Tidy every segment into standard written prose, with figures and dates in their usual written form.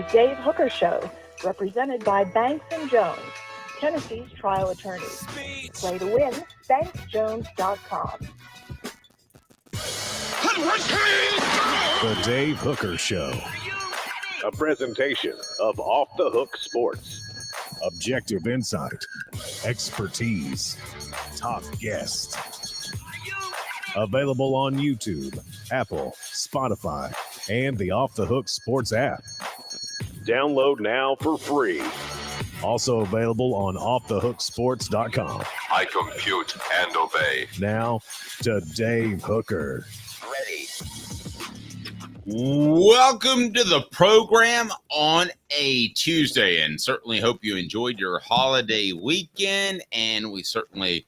and Dave Hooker Show, represented by Banks & Jones, Tennessee's trial attorneys. Play to win, banksjones.com. The Dave Hooker Show. A presentation of Off the Hook Sports. Objective insight, expertise, top guests. Available on YouTube, Apple, Spotify, and the Off the Hook Sports app. Download now for free. Also available on offthehooksports.com. I compute and obey. Now to Dave Hooker. Ready. Welcome to the program on a Tuesday, and certainly hope you enjoyed your holiday weekend. And we certainly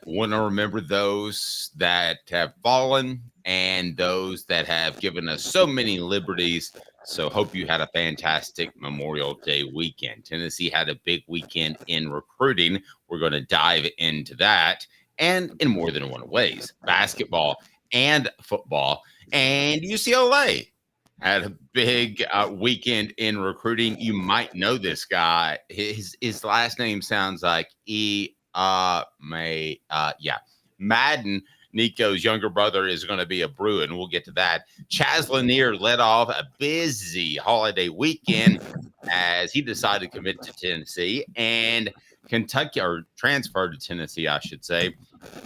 want to remember those that have fallen and those that have given us so many liberties. So hope you had a fantastic Memorial Day weekend. Tennessee had a big weekend in recruiting. We're going to dive into that, and in more than one ways, basketball and football. And UCLA had a big weekend in recruiting. You might know this guy. His last name sounds like Madden. Nico's younger brother is going to be a Bruin. We'll get to that. Chaz Lanier led off a busy holiday weekend as he decided to commit to Tennessee, and Kentucky, or transferred to Tennessee, I should say.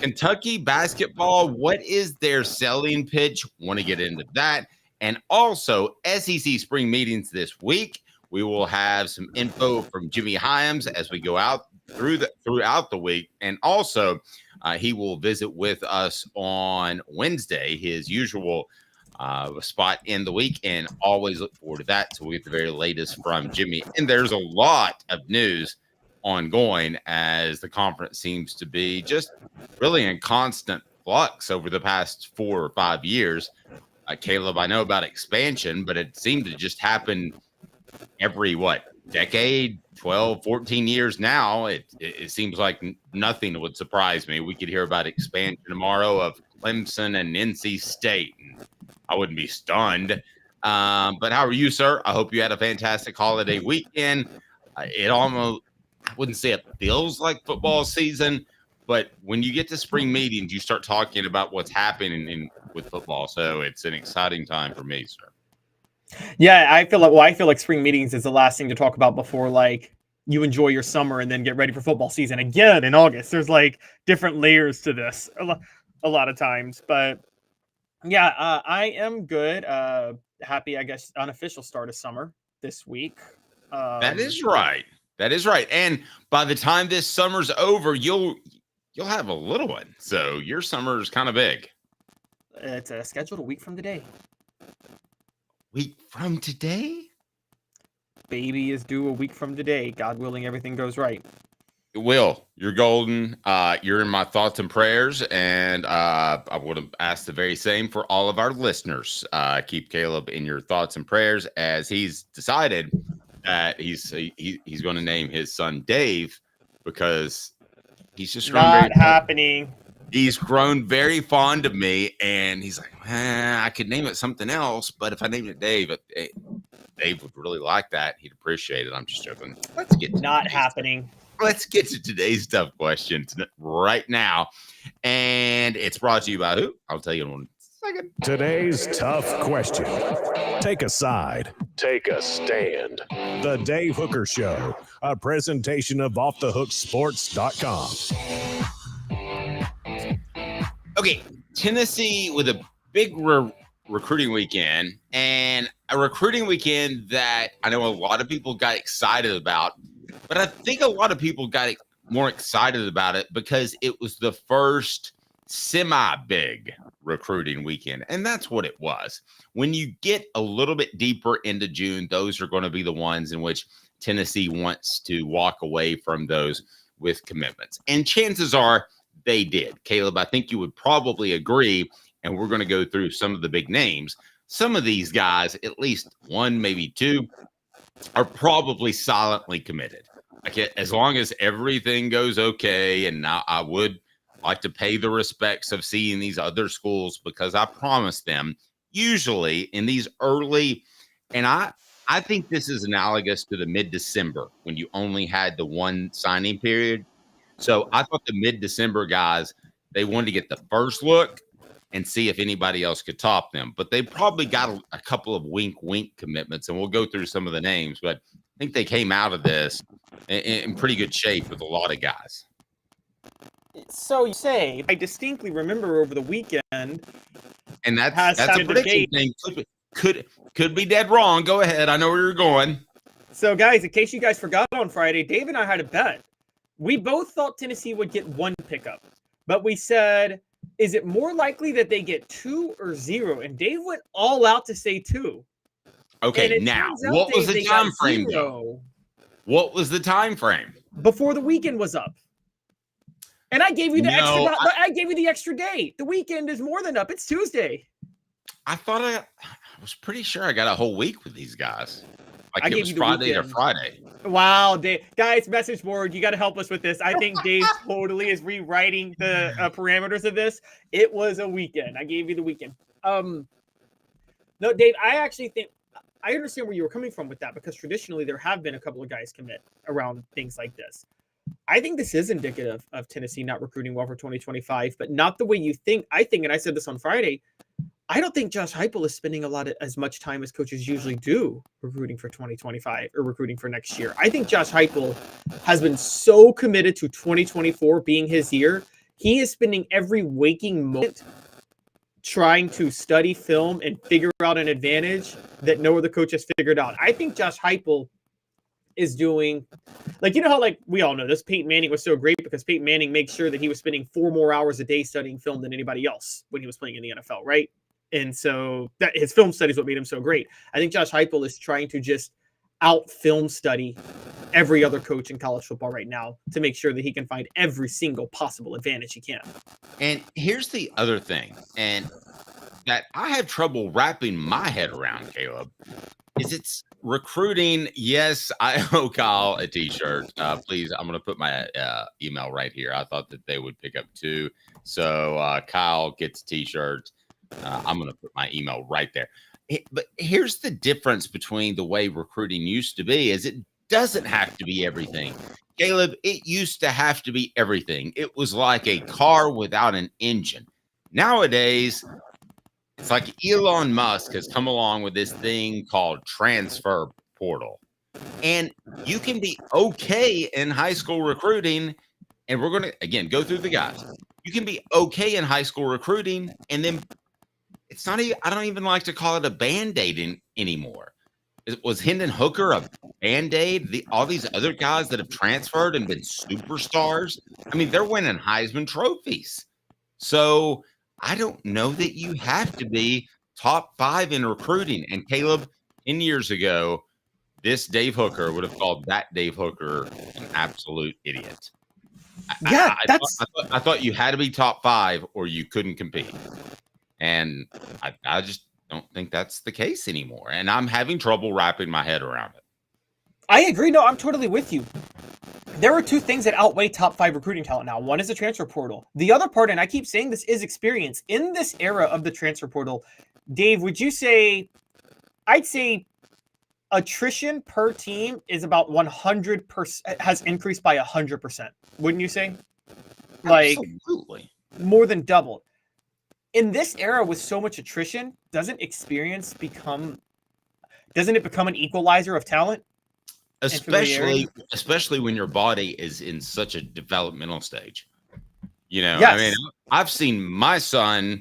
Kentucky basketball, what is their selling pitch? Want to get into that. And also SEC spring meetings this week. We will have some info from Jimmy Hyams as we go out throughout the week. And also he will visit with us on Wednesday, his usual spot in the week, and always look forward to that. So we get the very latest from Jimmy. And there's a lot of news ongoing as the conference seems to be just really in constant flux over the past 4 or 5 years. Caleb, I know about expansion, but it seemed to just happen every, decade, 12, 14 years now. It seems like nothing would surprise me. We could hear about expansion tomorrow of Clemson and NC State, and I wouldn't be stunned. But how are you, sir? I hope you had a fantastic holiday weekend. It almost, I wouldn't say it feels like football season, but when you get to spring meetings, you start talking about what's happening with football. So it's an exciting time for me, sir. Yeah, I feel like spring meetings is the last thing to talk about before you enjoy your summer and then get ready for football season again in August. There's different layers to this a lot of times, but yeah, I am good. Happy, I guess, unofficial start of summer this week. That is right. And by the time this summer's over, you'll have a little one. So your summer is kind of big. It's scheduled a week from today. Week from today? Baby is due a week from today. God willing, everything goes right. It will. You're golden. You're in my thoughts and prayers. And I would have asked the very same for all of our listeners. Keep Caleb in your thoughts and prayers as he's decided that he's going to name his son Dave because he's just not happening. He's grown very fond of me, and he's like, I could name it something else, but if I named it Dave, Dave would really like that. He'd appreciate it. I'm just joking. Let's get to not happening. Let's get to today's tough question right now, and it's brought to you by who? I'll tell you in 1 second. Today's tough question. Take a side. Take a stand. The Dave Hooker Show, a presentation of offthehooksports.com. Okay, Tennessee with a big recruiting weekend, and a recruiting weekend that I know a lot of people got excited about, but I think a lot of people got more excited about it because it was the first semi-big recruiting weekend, and that's what it was. When you get a little bit deeper into June, those are going to be the ones in which Tennessee wants to walk away from those with commitments, and chances are they did. Caleb, I think you would probably agree, and we're going to go through some of the big names. Some of these guys, at least one, maybe two, are probably silently committed. As long as everything goes okay, and I would like to pay the respects of seeing these other schools because I promised them, usually in these early, and I I think this is analogous to the mid-December when you only had the one signing period. So I thought the mid-December guys, they wanted to get the first look and see if anybody else could top them. But they probably got a couple of wink commitments, and we'll go through some of the names. But I think they came out of this in pretty good shape with a lot of guys. So you say, I distinctly remember over the weekend. And that's a prediction thing. Could be dead wrong. Go ahead. I know where you're going. So, guys, in case you guys forgot on Friday, Dave and I had a bet. We both thought Tennessee would get 1 pickup, but we said, is it more likely that they get 2 or 0? And Dave went all out to say 2. Okay, now, what was the time frame, though? What was the time frame? Before the weekend was up. And I gave you the I gave you the extra day. The weekend is more than up. It's Tuesday. I thought I was pretty sure I got a whole week with these guys. Like it was Friday or Friday. Wow, Dave. Guys, message board, you got to help us with this. I think Dave totally is rewriting the parameters of this. It was a weekend. I gave you the weekend. No, Dave, I actually think I understand where you were coming from with that, because traditionally there have been a couple of guys commit around things like this. I think this is indicative of Tennessee not recruiting well for 2025, but not the way you think. I think, and I said this on Friday, I don't think Josh Heupel is spending as much time as coaches usually do recruiting for 2025 or recruiting for next year. I think Josh Heupel has been so committed to 2024 being his year. He is spending every waking moment trying to study film and figure out an advantage that no other coach has figured out. I think Josh Heupel is doing, like, you know how, like, we all know this, Peyton Manning was so great because Peyton Manning made sure that he was spending 4 more hours a day studying film than anybody else when he was playing in the NFL, right? And so that his film study is what made him so great. I think Josh Heupel is trying to just out film study every other coach in college football right now to make sure that he can find every single possible advantage he can. And here's the other thing, and that I have trouble wrapping my head around, Caleb, is it's recruiting. Yes, I owe Kyle a t-shirt. Please, I'm going to put my email right here. I thought that they would pick up 2. So Kyle gets a t-shirt. I'm going to put my email right there. But here's the difference between the way recruiting used to be is it doesn't have to be everything. Caleb, it used to have to be everything. It was like a car without an engine. Nowadays, it's like Elon Musk has come along with this thing called transfer portal. And you can be okay in high school recruiting. And we're going to, again, go through the guys. You can be okay in high school recruiting, and then it's not even, I don't even like to call it a Band-Aid anymore. Was Hendon Hooker a Band-Aid? All these other guys that have transferred and been superstars, I mean, they're winning Heisman trophies. So I don't know that you have to be top 5 in recruiting. And Caleb, 10 years ago, this Dave Hooker would have called that Dave Hooker an absolute idiot. Yeah, I thought you had to be top 5 or you couldn't compete. And I just don't think that's the case anymore. And I'm having trouble wrapping my head around it. I agree. No, I'm totally with you. There are 2 things that outweigh top 5 recruiting talent now. One is the transfer portal. The other part, and I keep saying this, is experience. In this era of the transfer portal, Dave, would you say, I'd say attrition per team is about 100%, has increased by 100%. Wouldn't you say? Like, absolutely. More than doubled. In this era with so much attrition, doesn't it become an equalizer of talent? Especially when your body is in such a developmental stage. You know, yes. I mean, I've seen my son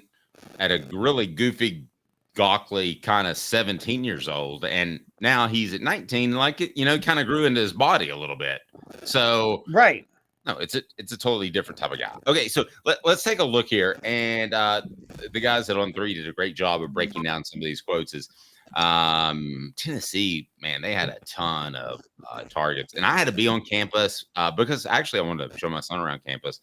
at a really goofy, gawkly kind of 17 years old, and now he's at 19, like it, you know, kind of grew into his body a little bit. So right. No, it's a totally different type of guy. Okay, so let's take a look here. And the guys at On 3 did a great job of breaking down some of these quotes. Is Tennessee, man, they had a ton of targets. And I had to be on campus because actually I wanted to show my son around campus.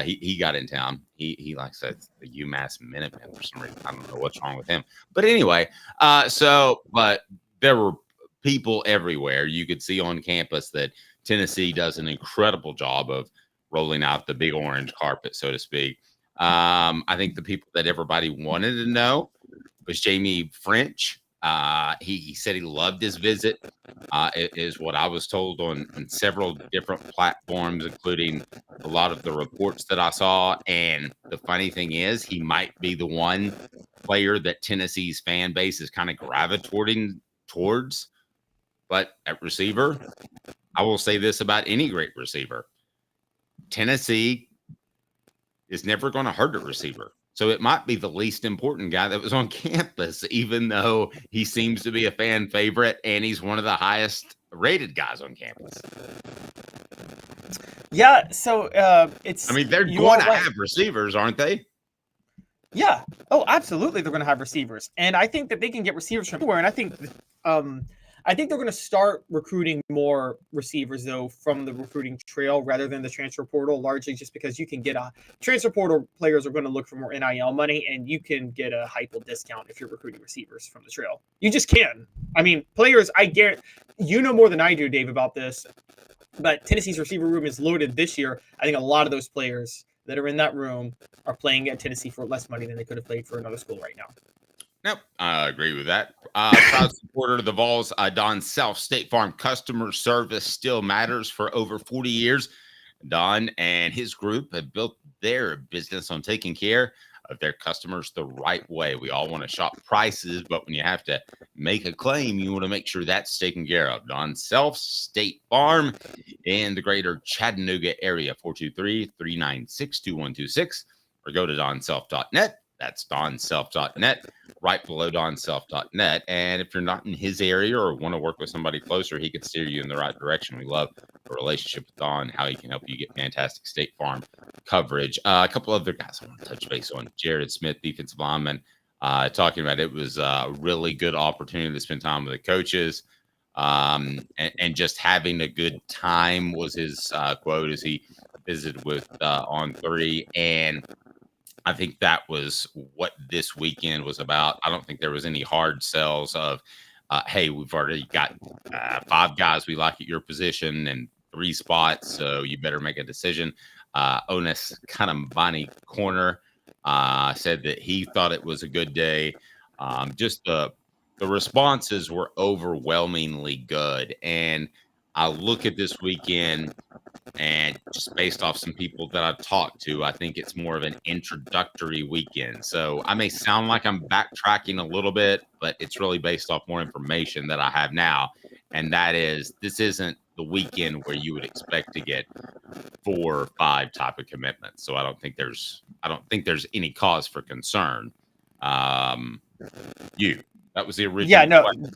He got in town. He likes the UMass Minutemen for some reason. I don't know what's wrong with him. But anyway, but there were people everywhere. You could see on campus that Tennessee does an incredible job of rolling out the big orange carpet, so to speak. I think the people that everybody wanted to know was Jamie French. He said he loved his visit, is what I was told on several different platforms, including a lot of the reports that I saw. And the funny thing is, he might be the one player that Tennessee's fan base is kind of gravitating towards. But at receiver, I will say this about any great receiver: Tennessee is never going to hurt a receiver. So it might be the least important guy that was on campus, even though he seems to be a fan favorite and he's one of the highest rated guys on campus. Yeah, so it's. I mean, they're going to have receivers, aren't they? Yeah. Oh, absolutely, they're going to have receivers, and I think that they can get receivers from anywhere. And I think they're going to start recruiting more receivers, though, from the recruiting trail rather than the transfer portal, largely just because you can get a transfer portal. Players are going to look for more NIL money, and you can get a hypo discount if you're recruiting receivers from the trail. You just can. I mean, players, I guarantee you know more than I do, Dave, about this, but Tennessee's receiver room is loaded this year. I think a lot of those players that are in that room are playing at Tennessee for less money than they could have played for another school right now. Nope, I agree with that. Proud supporter of the Vols, Don Self, State Farm customer service still matters for over 40 years. Don and his group have built their business on taking care of their customers the right way. We all want to shop prices, but when you have to make a claim, you want to make sure that's taken care of. Don Self, State Farm in the greater Chattanooga area, 423-396-2126, or go to donself.net. That's donself.net, right below donself.net. And if you're not in his area or want to work with somebody closer, he can steer you in the right direction. We love the relationship with Don, how he can help you get fantastic State Farm coverage. A couple other guys I want to touch base on. Jared Smith, defensive lineman, talking about it was a really good opportunity to spend time with the coaches. And just having a good time was his quote as he visited with On 3. And I think that was what this weekend was about. I don't think there was any hard sells of, hey, we've already got 5 guys we like at your position and 3 spots, so you better make a decision. Onis Kanambani Corner said that he thought it was a good day. Just the responses were overwhelmingly good. And I look at this weekend, and just based off some people that I've talked to, I think it's more of an introductory weekend. So I may sound like I'm backtracking a little bit, but it's really based off more information that I have now. And that is, this isn't the weekend where you would expect to get 4 or 5 type of commitments. So I don't think there's any cause for concern. That was the original. Yeah, no. Question.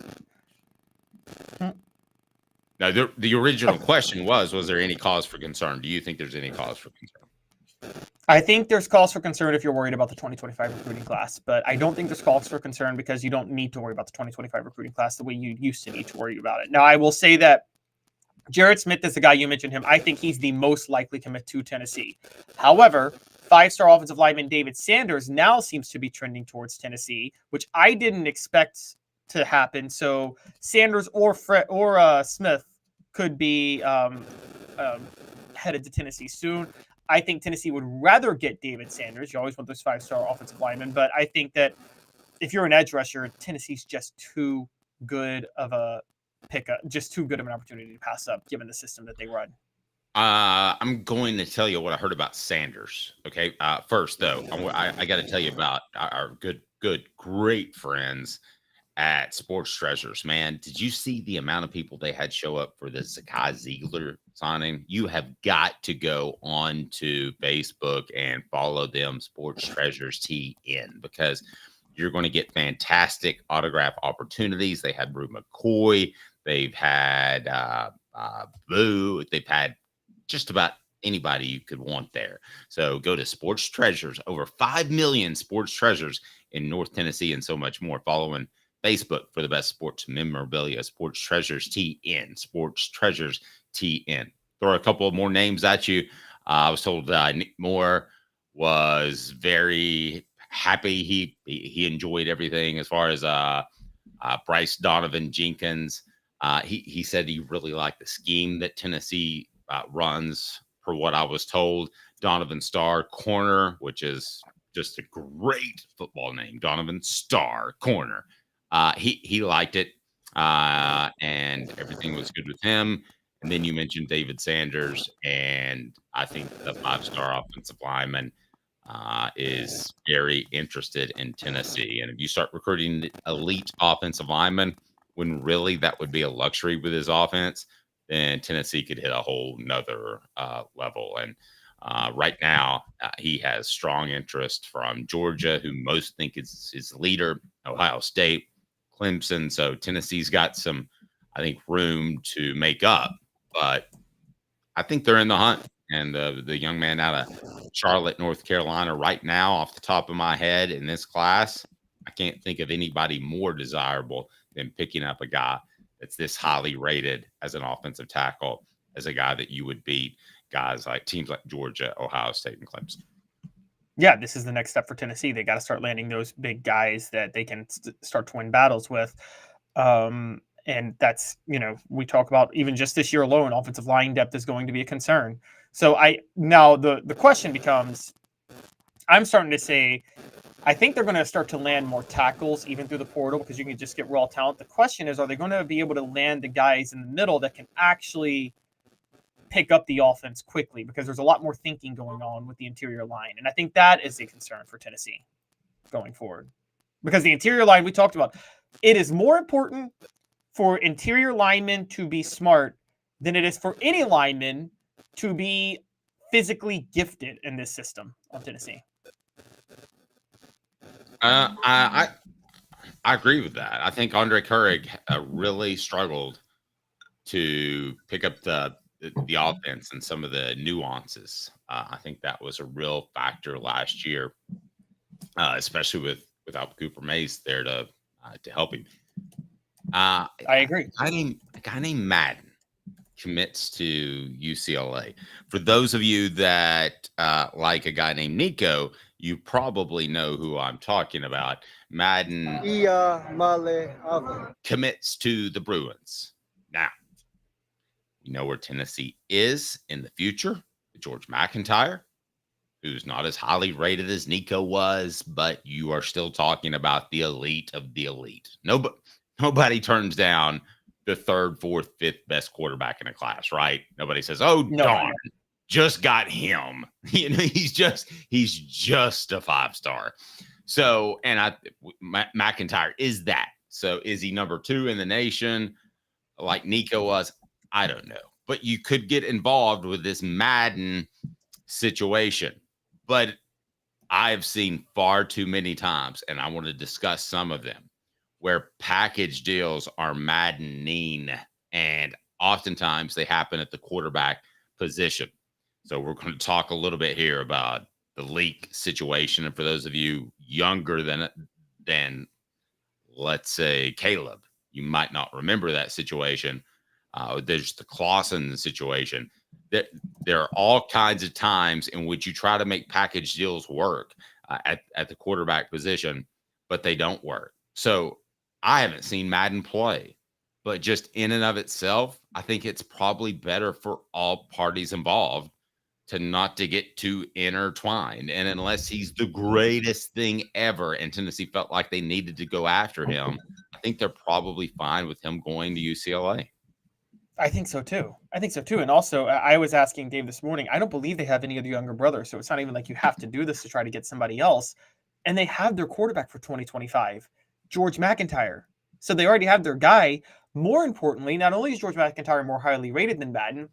Now, the original question was there any cause for concern? Do you think there's any cause for concern? I think there's cause for concern if you're worried about the 2025 recruiting class, but I don't think there's cause for concern because you don't need to worry about the 2025 recruiting class the way you used to need to worry about it. Now, I will say that Jared Smith is the guy you mentioned him. I think he's the most likely commit to Tennessee. However, 5-star offensive lineman David Sanders now seems to be trending towards Tennessee, which I didn't expect to happen. So Sanders or Smith could be headed to Tennessee soon. I think Tennessee would rather get David Sanders. You always want those 5-star offensive linemen, but I think that if you're an edge rusher, Tennessee's just too good of a pickup, just too good of an opportunity to pass up given the system that they run. I'm going to tell you what I heard about Sanders. Okay. First, though, I got to tell you about our great friends at Sports Treasures. Man, did you see the amount of people they had show up for the Zakai Ziegler signing? You have got to go on to Facebook and follow them, Sports Treasures TN, because you're going to get fantastic autograph opportunities. They had Brew McCoy. They've had Boo. They've had just about anybody you could want there. So go to Sports Treasures, over 5 million Sports Treasures in North Tennessee and so much more. Following Facebook for the best sports memorabilia, Sports Treasures TN, Sports Treasures TN. Throw a couple of more names at you. I was told Nick Moore was very happy. He enjoyed everything as far as Bryce Donovan Jenkins. He said he really liked the scheme that Tennessee runs, for what I was told. Donovan Starr Corner, which is just a great football name. Donovan Starr Corner. He liked it, and everything was good with him. And then you mentioned David Sanders, and I think the 5-star offensive lineman is very interested in Tennessee. And if you start recruiting elite offensive linemen, when really that would be a luxury with his offense, then Tennessee could hit a whole nother level. And right now, he has strong interest from Georgia, who most think is his leader, Ohio State, Clemson. So Tennessee's got some, I think, room to make up. But I think they're in the hunt. And the young man out of Charlotte, North Carolina, right now, off the top of my head in this class, I can't think of anybody more desirable than picking up a guy that's this highly rated as an offensive tackle, as a guy that you would beat guys like teams like Georgia, Ohio State, and Clemson. Yeah, this is the next step for Tennessee. They got to start landing those big guys that they can start to win battles with. And that's, we talk about even just this year alone, offensive line depth is going to be a concern. So now the question becomes, I'm starting to say, I think they're going to start to land more tackles even through the portal because you can just get raw talent. The question is, are they going to be able to land the guys in the middle that can actually pick up the offense quickly? Because there's a lot more thinking going on with the interior line. And I think that is a concern for Tennessee going forward. Because the interior line we talked about, it is more important for interior linemen to be smart than it is for any lineman to be physically gifted in this system of Tennessee. I agree with that. I think Andre Currig really struggled to pick up the offense and some of the nuances. I think that was a real factor last year, especially without Cooper Mays there to help him. I agree. A guy named Madden commits to UCLA. For those of you that like a guy named Nico, you probably know who I'm talking about. Madden Iamaleava commits to the Bruins. Now, you know where Tennessee is in the future. George McIntyre, who's not as highly rated as Nico was, but you are still talking about the elite of the elite. Nobody turns down the third, fourth, fifth best quarterback in a class, right? Nobody says, "Oh, no, darn, just got him." He's just a 5-star. So, and McIntyre is that. So, is he number 2 in the nation like Nico was? I don't know. But you could get involved with this Madden situation. But I've seen far too many times, and I want to discuss some of them, where package deals are maddening, and oftentimes they happen at the quarterback position. So we're going to talk a little bit here about the leak situation. And for those of you younger than let's say Caleb, you might not remember that situation. There's the Clausen situation. There are all kinds of times in which you try to make package deals work at the quarterback position, but they don't work. So I haven't seen Madden play, but just in and of itself, I think it's probably better for all parties involved not to get too intertwined. And unless he's the greatest thing ever and Tennessee felt like they needed to go after him, I think they're probably fine with him going to UCLA. I think so too. And also, I was asking Dave this morning, I don't believe they have any of the younger brothers. So it's not even like you have to do this to try to get somebody else. And they have their quarterback for 2025, George McIntyre. So they already have their guy. More importantly, not only is George McIntyre more highly rated than Madden,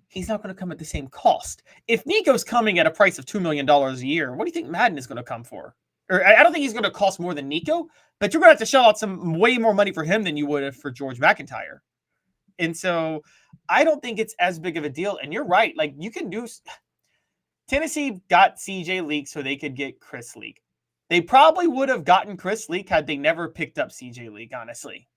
he's not going to come at the same cost. If Nico's coming at a price of $2 million a year, what do you think Madden is going to come for? Or I don't think he's going to cost more than Nico, but you're going to have to shell out some way more money for him than you would have for George McIntyre. And so I don't think it's as big of a deal. And you're right. Like, you can do – Tennessee got CJ Leak so they could get Chris Leak. They probably would have gotten Chris Leak had they never picked up CJ Leak, honestly.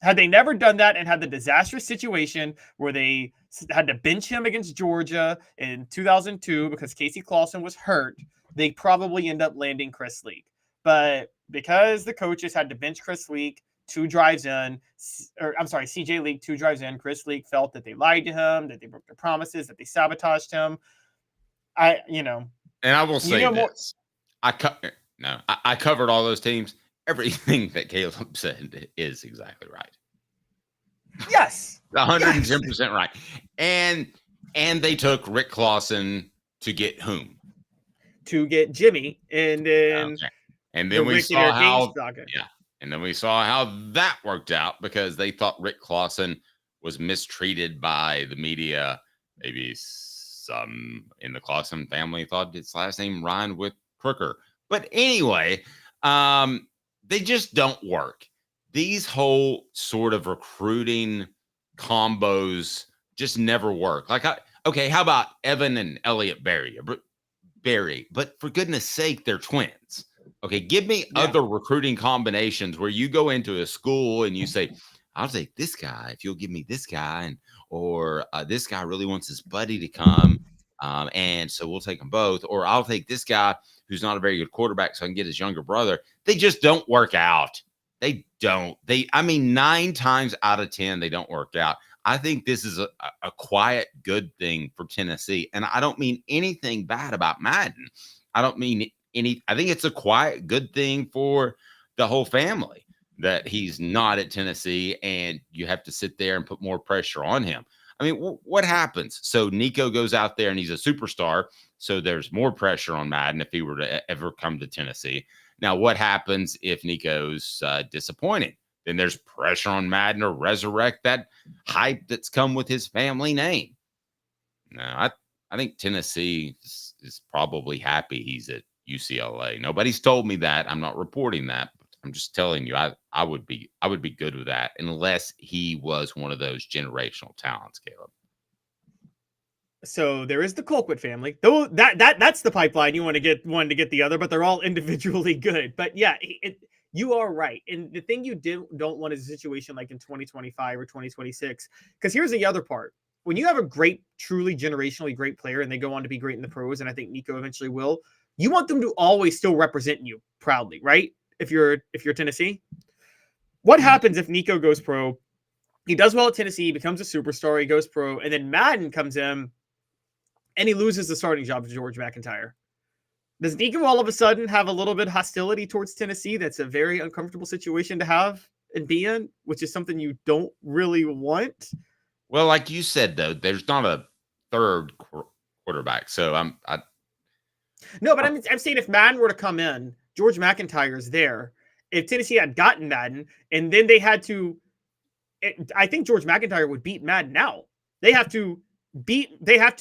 Had they never done that and had the disastrous situation where they had to bench him against Georgia in 2002 because Casey Clausen was hurt, they probably end up landing Chris Leak. But because the coaches had to bench Chris Leak 2 drives in, CJ Leak 2 drives in, Chris Leak felt that they lied to him, that they broke their promises, that they sabotaged him. And I will say this. I covered all those teams. everything that Caleb said is exactly right. Yes. 110% right. And they took Rick Clausen to get whom? To get Jimmy, and then and then we saw how saga. And then we saw how that worked out because they thought Rick Clausen was mistreated by the media. Maybe some in the Clausen family thought its last name rhymed with Crooker. But anyway, they just don't work. These whole sort of recruiting combos just never work. Like, okay, how about Evan and Elliott Berry? But for goodness sake, they're twins. Okay, give me other recruiting combinations where you go into a school and you say, I'll take this guy if you'll give me this guy, or this guy really wants his buddy to come, and so we'll take them both, or I'll take this guy who's not a very good quarterback so I can get his younger brother. They just don't work out. They don't. 9 times out of 10, they don't work out. I think this is a quiet good thing for Tennessee, and I don't mean anything bad about Madden. I don't mean I think it's a quiet good thing for the whole family that he's not at Tennessee and you have to sit there and put more pressure on him. I mean, what happens? So Nico goes out there and he's a superstar. So there's more pressure on Madden if he were to ever come to Tennessee. Now, what happens if Nico's disappointing? Then there's pressure on Madden to resurrect that hype that's come with his family name. Now, I think Tennessee is probably happy he's at UCLA. Nobody's told me that. I'm not reporting that. But I'm just telling you, I would be good with that unless he was one of those generational talents, Caleb. So there is the Colquitt family, though that's the pipeline. You want to get one to get the other, but they're all individually good. But yeah, you are right. And the thing you don't want is a situation like in 2025 or 2026, because here's the other part. When you have a great, truly generationally great player and they go on to be great in the pros, and I think Nico eventually will, you want them to always still represent you proudly, right? If you're Tennessee, what happens if Nico goes pro? He does well at Tennessee, he becomes a superstar, he goes pro, and then Madden comes in and he loses the starting job to George McIntyre. Does Nico all of a sudden have a little bit of hostility towards Tennessee? That's a very uncomfortable situation to have and be in, which is something you don't really want. Well, like you said, though, there's not a third quarterback. So No, but I'm saying if Madden were to come in, George McIntyre is there. If Tennessee had gotten Madden and then they had to, I think George McIntyre would beat Madden now. They have to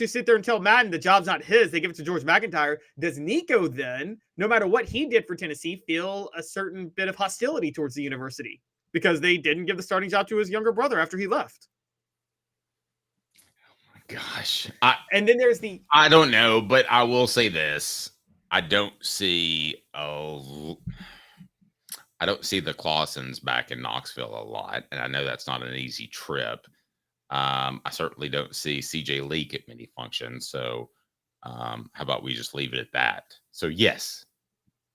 sit there and tell Madden the job's not his. They give it to George McIntyre. Does Nico then, no matter what he did for Tennessee, feel a certain bit of hostility towards the university because they didn't give the starting job to his younger brother after he left? Gosh. And then there's I don't know, but I will say this. I don't see the Clausens back in Knoxville a lot. And I know that's not an easy trip. I certainly don't see CJ Leak at many functions. So how about we just leave it at that? So yes,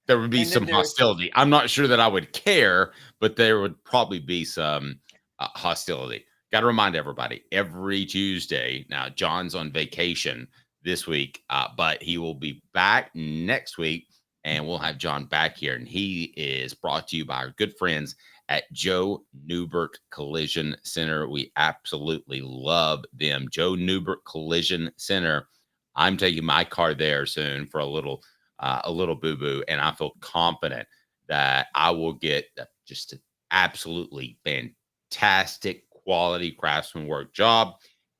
there would be some hostility. I'm not sure that I would care, but there would probably be some hostility. Got to remind everybody, every Tuesday, now John's on vacation this week, but he will be back next week, and we'll have John back here. And he is brought to you by our good friends at Joe Newbert Collision Center. We absolutely love them. Joe Newbert Collision Center. I'm taking my car there soon for a little boo-boo, and I feel confident that I will get just an absolutely fantastic quality craftsman work job.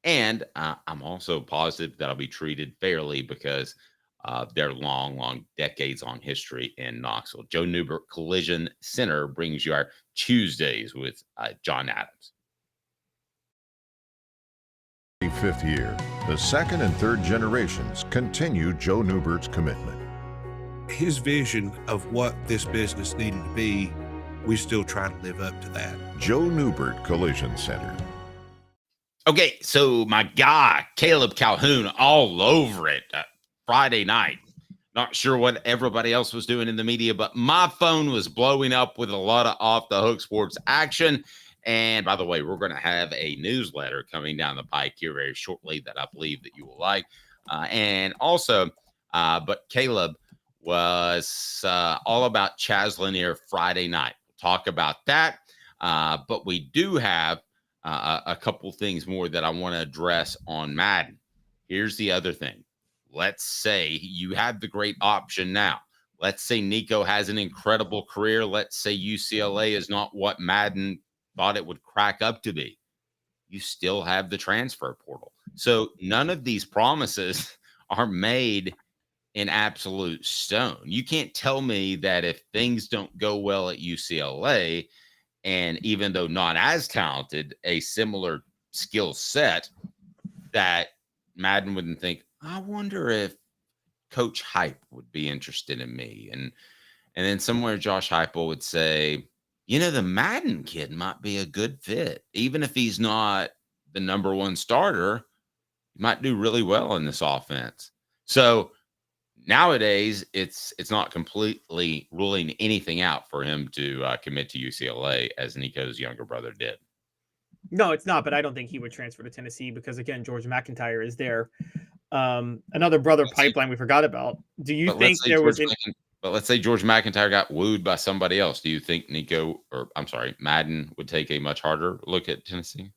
And I'm also positive that I'll be treated fairly because of their long decades-long history in Knoxville. Joe Newbert Collision Center brings you our Tuesdays with John Adams. 5th year, the second and third generations continue Joe Newbert's commitment. His vision of what this business needed to be, we still try to live up to that. Joe Newbert Collision Center. Okay, so my guy, Caleb Calhoun, all over it Friday night. Not sure what everybody else was doing in the media, but my phone was blowing up with a lot of off-the-hook sports action. And by the way, we're going to have a newsletter coming down the pike here very shortly that I believe that you will like. And also, but Caleb, was all about Chaz Lanier Friday night. We'll talk about that. But we do have a couple things more that I want to address on Madden. Here's the other thing. Let's say you have the great option now. Let's say Nico has an incredible career. Let's say UCLA is not what Madden thought it would crack up to be. You still have the transfer portal. So none of these promises are made in absolute stone. You can't tell me that if things don't go well at UCLA, and even though not as talented, a similar skill set, that Madden wouldn't think, I wonder if Coach Hype would be interested in me. And then somewhere Josh Heupel would say, the Madden kid might be a good fit. Even if he's not the number one starter, he might do really well in this offense. So nowadays, it's not completely ruling anything out for him to commit to UCLA as Nico's younger brother did. No, it's not, but I don't think he would transfer to Tennessee because, again, George McIntyre is there. Another brother pipeline we forgot about. Do you think there was... But let's say George McIntyre got wooed by somebody else. Do you think Madden would take a much harder look at Tennessee?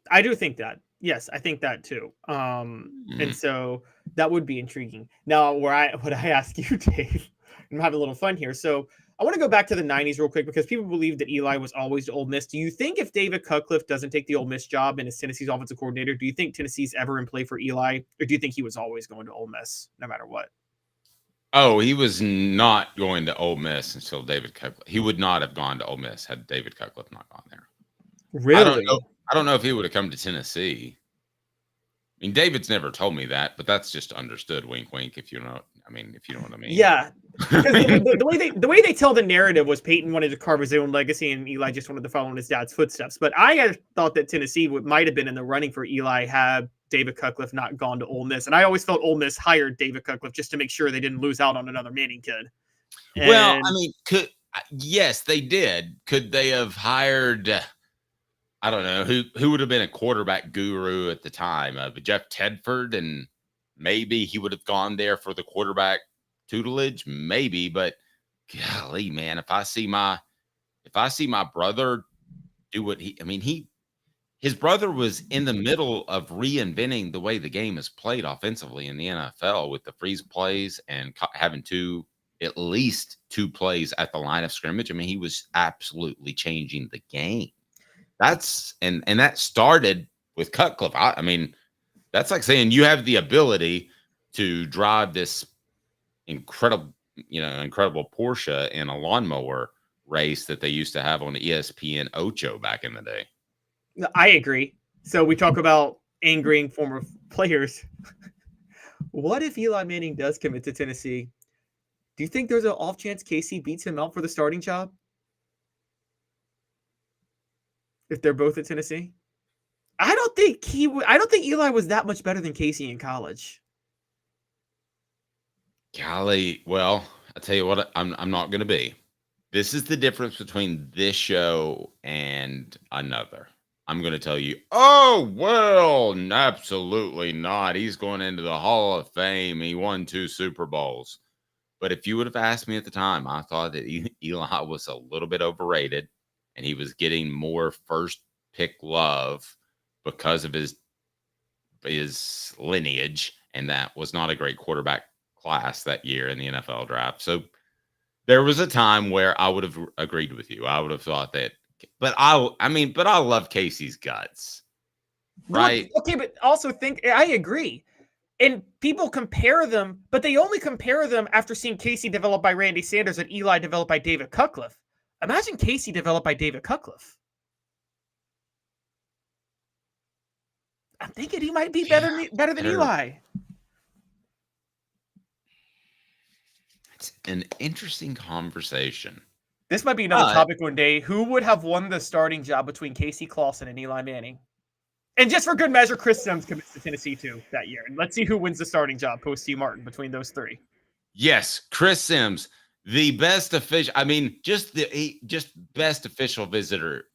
I do think that. Yes, I think that too. And so that would be intriguing. Now, what I ask you, Dave, I'm having a little fun here. So I want to go back to the 90s real quick because people believe that Eli was always to Ole Miss. Do you think if David Cutcliffe doesn't take the Ole Miss job and is Tennessee's offensive coordinator, do you think Tennessee's ever in play for Eli? Or do you think he was always going to Ole Miss no matter what? Oh, he was not going to Ole Miss until David Cutcliffe. He would not have gone to Ole Miss had David Cutcliffe not gone there. Really? I don't know if he would have come to Tennessee. I mean, David's never told me that, but that's just understood. Wink, wink. If you know what I mean. Yeah. the way they tell the narrative was Peyton wanted to carve his own legacy, and Eli just wanted to follow in his dad's footsteps. But I had thought that Tennessee might have been in the running for Eli had David Cutcliffe not gone to Ole Miss, and I always felt Ole Miss hired David Cutcliffe just to make sure they didn't lose out on another Manning kid. Well, I mean, yes, they did. Could they have hired? I don't know who would have been a quarterback guru at the time. Jeff Tedford, and maybe he would have gone there for the quarterback tutelage, maybe. But golly, man, if I see my brother do what his brother was in the middle of reinventing the way the game is played offensively in the NFL with the freeze plays and having at least two plays at the line of scrimmage. I mean, he was absolutely changing the game. That started with Cutcliffe. I mean, that's like saying you have the ability to drive this incredible Porsche in a lawnmower race that they used to have on ESPN Ocho back in the day. I agree. So we talk about angering former players. What if Eli Manning does commit to Tennessee? Do you think there's an off chance Casey beats him out for the starting job? If they're both at Tennessee? I don't think Eli was that much better than Casey in college. Golly, well, I'll tell you what, I'm not going to be. This is the difference between this show and another. I'm going to tell you, oh, well, absolutely not. He's going into the Hall of Fame. He won 2 Super Bowls. But if you would have asked me at the time, I thought that Eli was a little bit overrated and he was getting more first pick love because of his lineage. And that was not a great quarterback class that year in the NFL draft. So there was a time where I would have agreed with you. I would have thought that. But I love Casey's guts, right? Okay, but also I agree. And people compare them, but they only compare them after seeing Casey developed by Randy Sanders and Eli developed by David Cutcliffe. Imagine Casey developed by David Cutcliffe. I'm thinking he might be better than Eli. It's an interesting conversation. This might be another topic one day. Who would have won the starting job between Casey Clausen and Eli Manning? And just for good measure, Chris Sims commits to Tennessee too that year. And let's see who wins the starting job post T. Martin between those three. Yes, Chris Sims, the best official. I mean, just best official visitor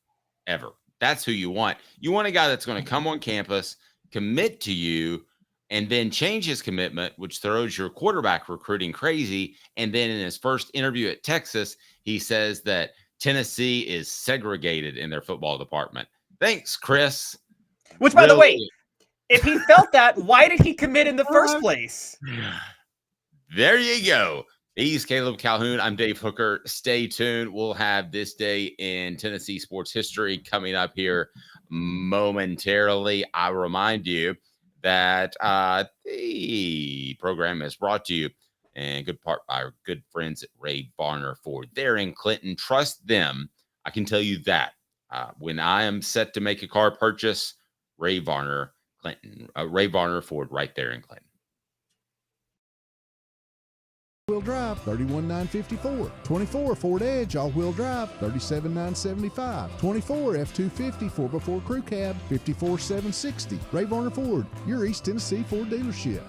ever. That's who you want. You want a guy that's going to come on campus, commit to you, and then change his commitment, which throws your quarterback recruiting crazy. And then in his first interview at Texas, he says that Tennessee is segregated in their football department. Thanks, Chris. Which, by the way, if he felt that, why did he commit in the first place? There you go. He's Caleb Calhoun. I'm Dave Hooker. Stay tuned. We'll have this day in Tennessee sports history coming up here momentarily. I remind you that the program is brought to you in good part by our good friends at Ray Varner Ford. They're in Clinton. Trust them. I can tell you that. When I am set to make a car purchase, Ray Varner Ford right there in Clinton. All-wheel drive, $31,954. 24 Ford Edge, all-wheel drive, $37,975. 24 F-250 4x4 Crew Cab, $54,760. Ray Varner Ford, your East Tennessee Ford dealership.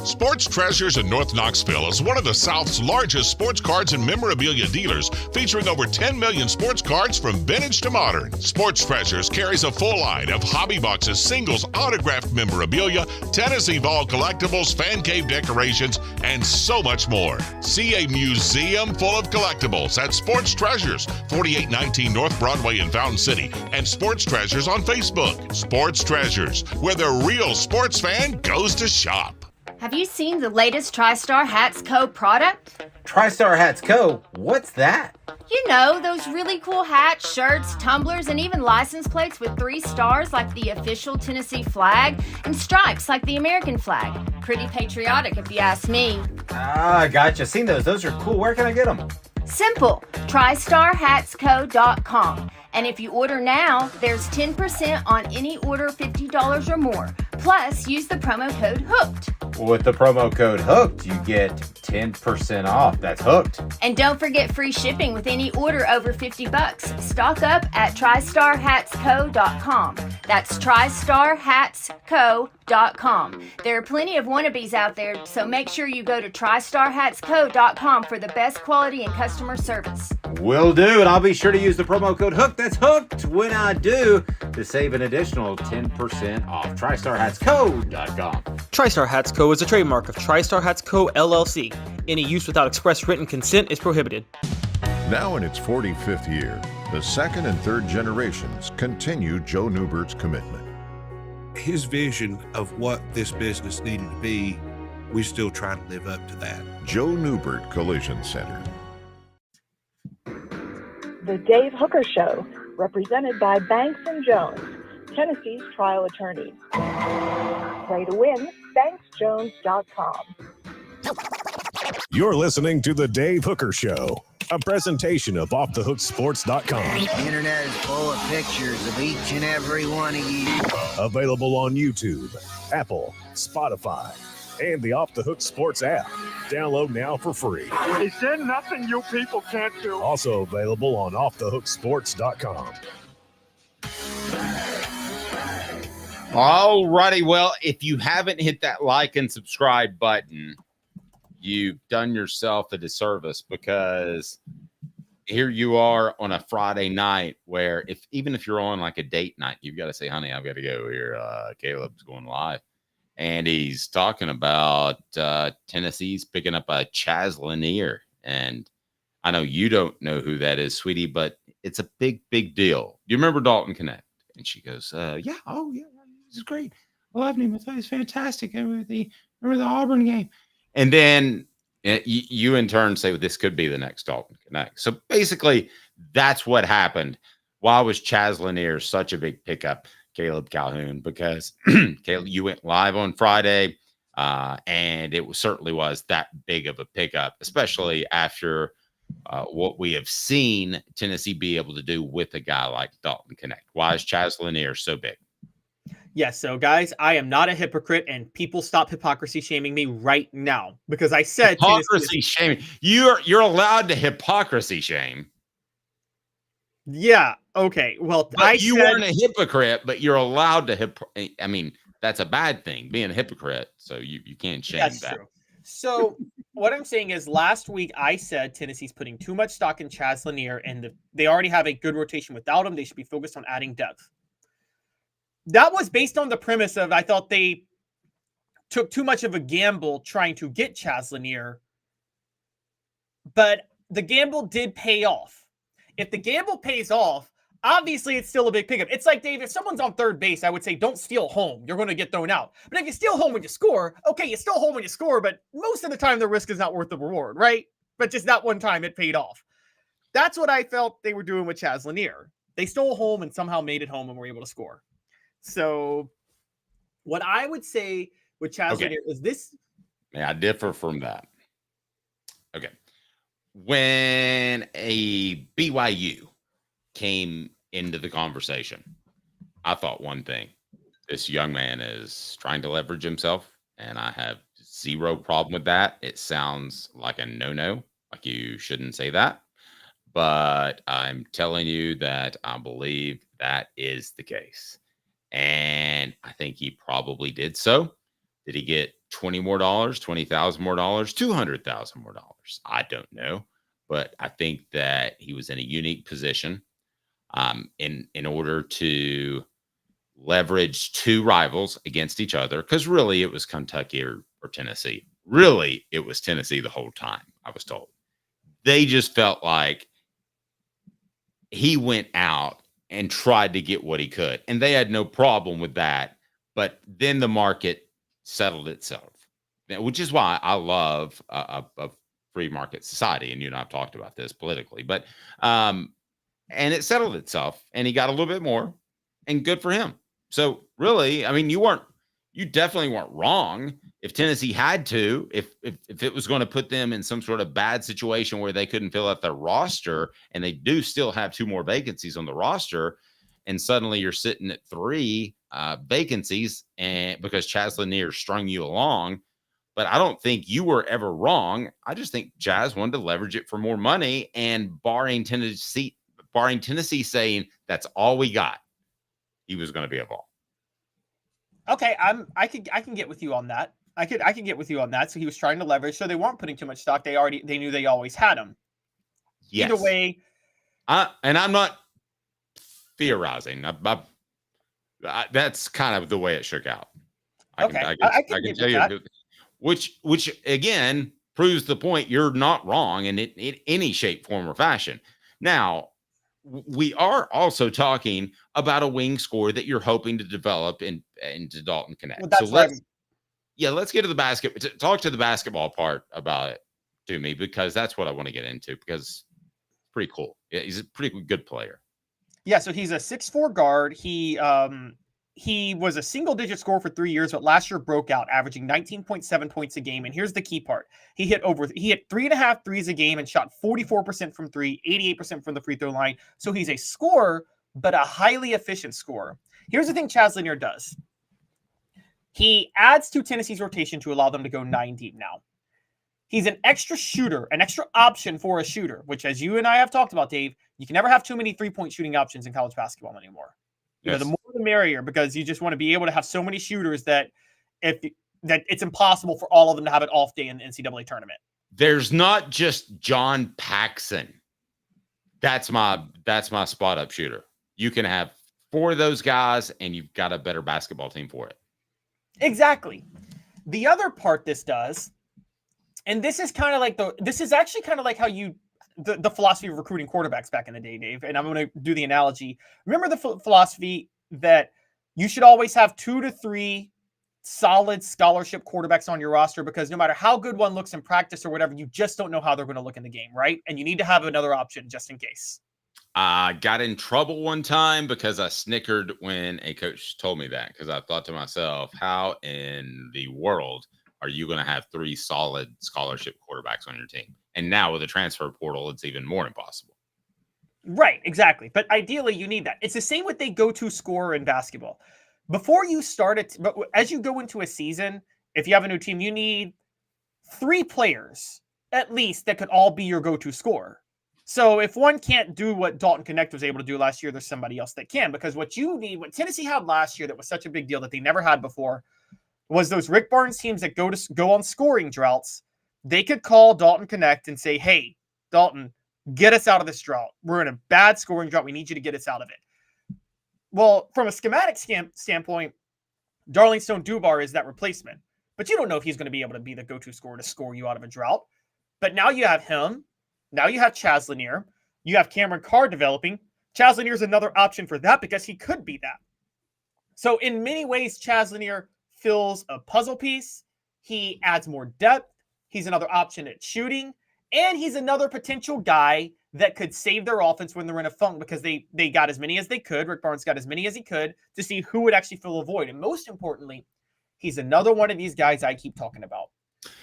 Sports Treasures in North Knoxville is one of the South's largest sports cards and memorabilia dealers, featuring over 10 million sports cards from vintage to modern. Sports Treasures carries a full line of hobby boxes, singles, autographed memorabilia, Tennessee Vol collectibles, fan cave decorations, and so much more. See a museum full of collectibles at Sports Treasures, 4819 North Broadway in Fountain City, and Sports Treasures on Facebook. Sports Treasures, where the real sports fan goes to shop. Have you seen the latest TriStar Hats Co. product? TriStar Hats Co.? What's that? You know, those really cool hats, shirts, tumblers, and even license plates with 3 stars like the official Tennessee flag and stripes like the American flag. Pretty patriotic if you ask me. Ah, gotcha. Seen those. Those are cool. Where can I get them? Simple. TriStarHatsCo.com. And if you order now, there's 10% on any order $50 or more. Plus, use the promo code HOOKED. With the promo code HOOKED, you get 10% off. That's hooked. And don't forget free shipping with any order over $50. Stock up at TriStarHatsCo.com. That's TriStarHatsCo.com. There are plenty of wannabes out there, so make sure you go to TriStarHatsCo.com for the best quality and customer service. Will do, and I'll be sure to use the promo code HOOKED. That's hooked when I do, to save an additional 10% off. TriStarHatsCo.com. TriStar Hats Co. is a trademark of TriStar Hats Co. LLC. Any use without express written consent is prohibited. Now in its 45th year, the second and third generations continue Joe Newbert's commitment. His vision of what this business needed to be, we still try to live up to that. Joe Newbert Collision Center. The Dave Hooker Show, represented by Banks & Jones, Tennessee's trial attorneys. Play to win, banksjones.com. You're listening to The Dave Hooker Show, a presentation of offthehooksports.com. The internet is full of pictures of each and every one of you. Available on YouTube, Apple, Spotify, and the Off the Hook Sports app. Download now for free. Is there nothing you people can't do? Also available on offthehooksports.com. All righty. Well, if you haven't hit that like and subscribe button, you've done yourself a disservice, because here you are on a Friday night where even if you're on like a date night, you've got to say, honey, I've got to go here. Caleb's going live. And he's talking about Tennessee's picking up a Chaz Lanier. And I know you don't know who that is, sweetie, but it's a big, big deal. Do you remember Dalton Knecht? And she goes, yeah. Oh, yeah. This is great. I loved him. I thought he was fantastic. I remember the Auburn game. And then you in turn say, well, this could be the next Dalton Knecht. So basically, that's what happened. Why was Chaz Lanier such a big pickup, Caleb Calhoun? Because Caleb, you went live on Friday, and it certainly was that big of a pickup, especially after what we have seen Tennessee be able to do with a guy like Dalton Knecht. Why is Chaz Lanier so big? Yes, so guys, I am not a hypocrite, and people stop hypocrisy shaming me right now, because I said hypocrisy shaming. You're allowed to hypocrisy shame. Yeah. Okay. Well, you weren't a hypocrite, but you're allowed to. I mean, that's a bad thing, being a hypocrite. So you can't shame that's that. True. So what I'm saying is, last week I said Tennessee's putting too much stock in Chaz Lanier, and they already have a good rotation without him. They should be focused on adding depth. that was based on the premise of I thought they took too much of a gamble trying to get Chaz Lanier, but the gamble did pay off. If the gamble pays off, obviously it's still a big pickup. It's like, Dave, if someone's on third base, I would say don't steal home. You're going to get thrown out. But if you steal home when you score, okay, you steal home when you score, but most of the time the risk is not worth the reward, right? But just that one time it paid off. That's what I felt they were doing with Chaz Lanier. They stole home and somehow made it home and were able to score. So what I would say with Chaz Lanier is this. Yeah, I differ from that. Okay. When a BYU came into the conversation, I thought one thing: this young man is trying to leverage himself, and I have zero problem with that. It sounds like a no-no, like you shouldn't say that, but I'm telling you that I believe that is the case, and I think he probably did so. Did he get $20 more, $20,000 more, $200,000 more? I don't know, but I think that he was in a unique position in order to leverage two rivals against each other, because really it was Kentucky or Tennessee. Really, it was Tennessee the whole time, I was told. They just felt like he went out and tried to get what he could, and they had no problem with that. But then the market settled itself, which is why I love a free market society. And you and I've talked about this politically, but and it settled itself, and he got a little bit more, and good for him. So really, I mean, you definitely weren't wrong. If Tennessee had to, if it was going to put them in some sort of bad situation where they couldn't fill out their roster, and they do still have two more vacancies on the roster, and suddenly you're sitting at three vacancies, and because Chaz Lanier strung you along. But I don't think you were ever wrong. I just think Chaz wanted to leverage it for more money, and barring Tennessee saying that's all we got, he was going to be a Vol. Okay, I can get with you on that. I can get with you on that. So he was trying to leverage, so they weren't putting too much stock. They knew they always had him. Yes. Either way, and I'm not theorizing. That's kind of the way it shook out. I can tell you that. Which again proves the point. You're not wrong in any shape, form, or fashion. Now, we are also talking about a wing score that you're hoping to develop into Dalton Knecht. Well, so let's get to the basket. Talk to the basketball part about it to me, because that's what I want to get into, because it's pretty cool. Yeah, he's a pretty good player. Yeah, so he's a 6'4" guard. He was a single-digit scorer for 3 years, but last year broke out, averaging 19.7 points a game. And here's the key part. He hit 3.5 threes a game and shot 44% from three, 88% from the free throw line. So he's a scorer, but a highly efficient scorer. Here's the thing Chaz Lanier does. He adds to Tennessee's rotation to allow them to go 9 deep now. He's an extra shooter, an extra option for a shooter, which, as you and I have talked about, Dave, you can never have too many three-point shooting options in college basketball anymore. Yes. The more the merrier, because you just want to be able to have so many shooters that it's impossible for all of them to have an off day in the NCAA tournament. There's not just John Paxson. That's my spot up shooter. You can have 4 of those guys, and you've got a better basketball team for it. Exactly. The other part this does, and this is actually kind of like how the philosophy of recruiting quarterbacks back in the day, Dave. And I'm going to do the analogy. Remember the philosophy that you should always have 2 to 3 solid scholarship quarterbacks on your roster, because no matter how good one looks in practice or whatever, you just don't know how they're going to look in the game, right? And you need to have another option just in case. I got in trouble one time because I snickered when a coach told me that, because I thought to myself, how in the world are you going to have 3 solid scholarship quarterbacks on your team? And now with the transfer portal, it's even more impossible. Right, exactly. But ideally, you need that. It's the same with the go-to scorer in basketball. Before you start it, but as you go into a season, if you have a new team, you need 3 players at least that could all be your go-to scorer. So if one can't do what Dalton Knecht was able to do last year, there's somebody else that can. Because what Tennessee had last year that was such a big deal that they never had before was those Rick Barnes teams that go on scoring droughts. They could call Dalton Knecht and say, hey, Dalton, get us out of this drought. We're in a bad scoring drought. We need you to get us out of it. Well, from a schematic standpoint, Darlington Dubar is that replacement. But you don't know if he's going to be able to be the go-to scorer to score you out of a drought. But now you have him. Now you have Chaz Lanier. You have Cameron Carr developing. Chaz Lanier is another option for that because he could be that. So in many ways, Chaz Lanier fills a puzzle piece. He adds more depth. He's another option at shooting. And he's another potential guy that could save their offense when they're in a funk because they got as many as they could. Rick Barnes got as many as he could to see who would actually fill a void. And most importantly, he's another one of these guys I keep talking about,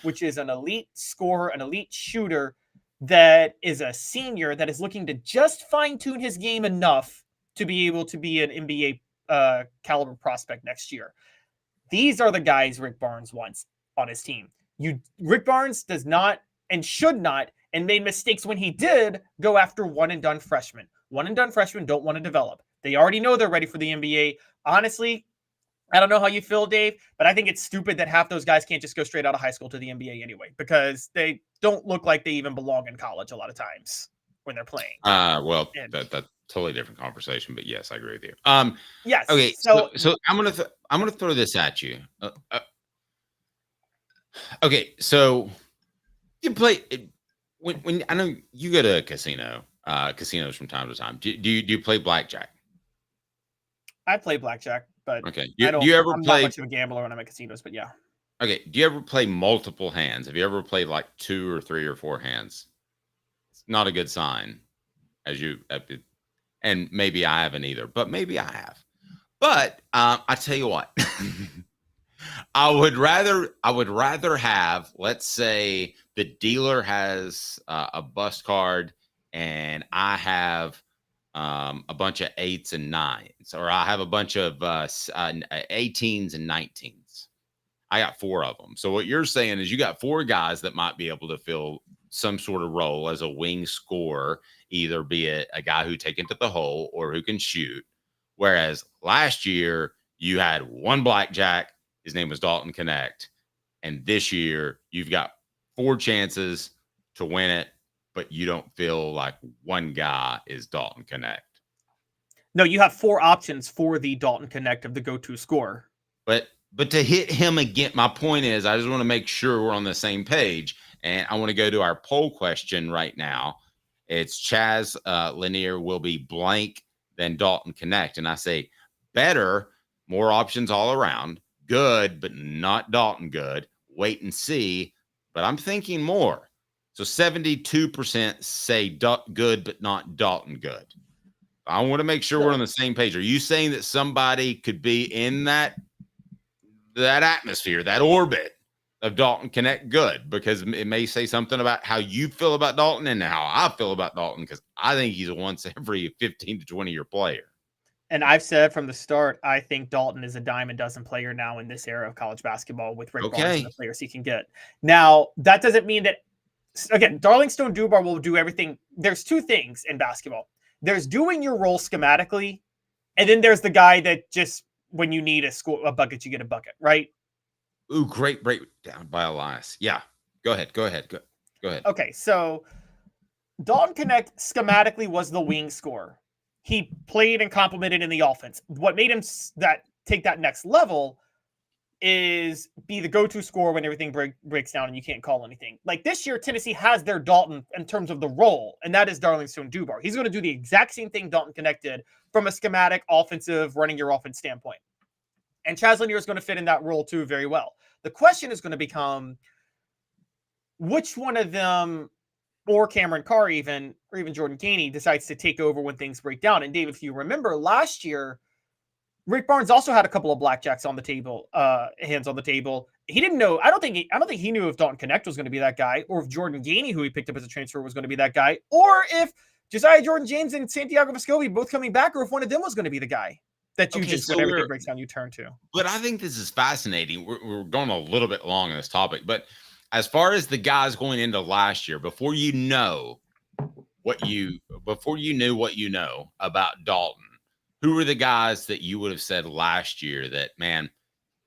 which is an elite scorer, an elite shooter that is a senior that is looking to just fine-tune his game enough to be able to be an NBA caliber prospect next year. These are the guys Rick Barnes wants on his team. Rick Barnes does not and should not, and made mistakes when he did, go after one-and-done freshmen. One-and-done freshmen don't want to develop. They already know they're ready for the NBA. Honestly, I don't know how you feel, Dave, but I think it's stupid that half those guys can't just go straight out of high school to the NBA anyway, because they don't look like they even belong in college a lot of times when they're playing. That's totally different conversation, but yes, I agree with you. Yes. Okay. So I'm gonna throw this at you. Okay. So you play when I know you go to a casinos from time to time. Do you play blackjack? I play blackjack. But okay. I'm not much of a gambler when I'm at casinos, but yeah. Okay. Do you ever play multiple hands? Have you ever played like 2 or 3 or 4 hands? It's not a good sign, and maybe I haven't either, but maybe I have. But I tell you what, I would rather have, let's say the dealer has a bust card and I have a bunch of 8s and 9s, or I have a bunch of 18s and 19s. I got 4 of them. So what you're saying is you got 4 guys that might be able to fill some sort of role as a wing scorer, either be it a guy who take it to the hole or who can shoot. Whereas last year you had one blackjack, his name was Dalton Knecht, and this year you've got 4 chances to win it, but you don't feel like one guy is Dalton Knecht. No, you have 4 options for the Dalton Knecht of the go-to scorer. But to hit him again, my point is I just want to make sure we're on the same page. And I want to go to our poll question right now. It's Chaz Lanier will be blank than Dalton Knecht. And I say better, more options all around. Good, but not Dalton good. Wait and see. But I'm thinking more. So 72% say good, but not Dalton good. I want to make sure we're on the same page. Are you saying that somebody could be in that atmosphere, that orbit of Dalton Knecht good? Because it may say something about how you feel about Dalton and how I feel about Dalton, because I think he's a once every 15 to 20 year player. And I've said from the start, I think Dalton is a dime a dozen player now in this era of college basketball with Rick Barnes and the players he can get. Now, that doesn't mean that, again, Darlington Dubar will do everything. There's 2 things in basketball. There's doing your role schematically, and then there's the guy that just, when you need a bucket, you get a bucket, right? Ooh, great breakdown by Elias. Yeah, go ahead. Go ahead. Okay, so Dalton Knecht schematically was the wing scorer. He played and complemented in the offense. What made him take that next level is be the go-to scorer when everything breaks down and you can't call anything. Like this year, Tennessee has their Dalton in terms of the role, and that is Darlington Dubar. He's going to do the exact same thing Dalton Knecht did from a schematic, offensive, running your offense standpoint. And Chaz Lanier is going to fit in that role too very well. The question is going to become which one of them, or Cameron Carr or even Jordan Gainey, decides to take over when things break down. And Dave, if you remember last year, Rick Barnes also had a couple of blackjacks on the table, hands on the table. He didn't know. I don't think he knew if Dalton Knecht was going to be that guy, or if Jordan Gainey, who he picked up as a transfer, was going to be that guy, or if Josiah Jordan-James and Santiago Vescovi both coming back, or if one of them was going to be the guy that you when everything breaks down, you turn to. But I think this is fascinating. We're going a little bit long on this topic, but as far as the guys going into last year, before you knew what you know about Dalton, who were the guys that you would have said last year that, man,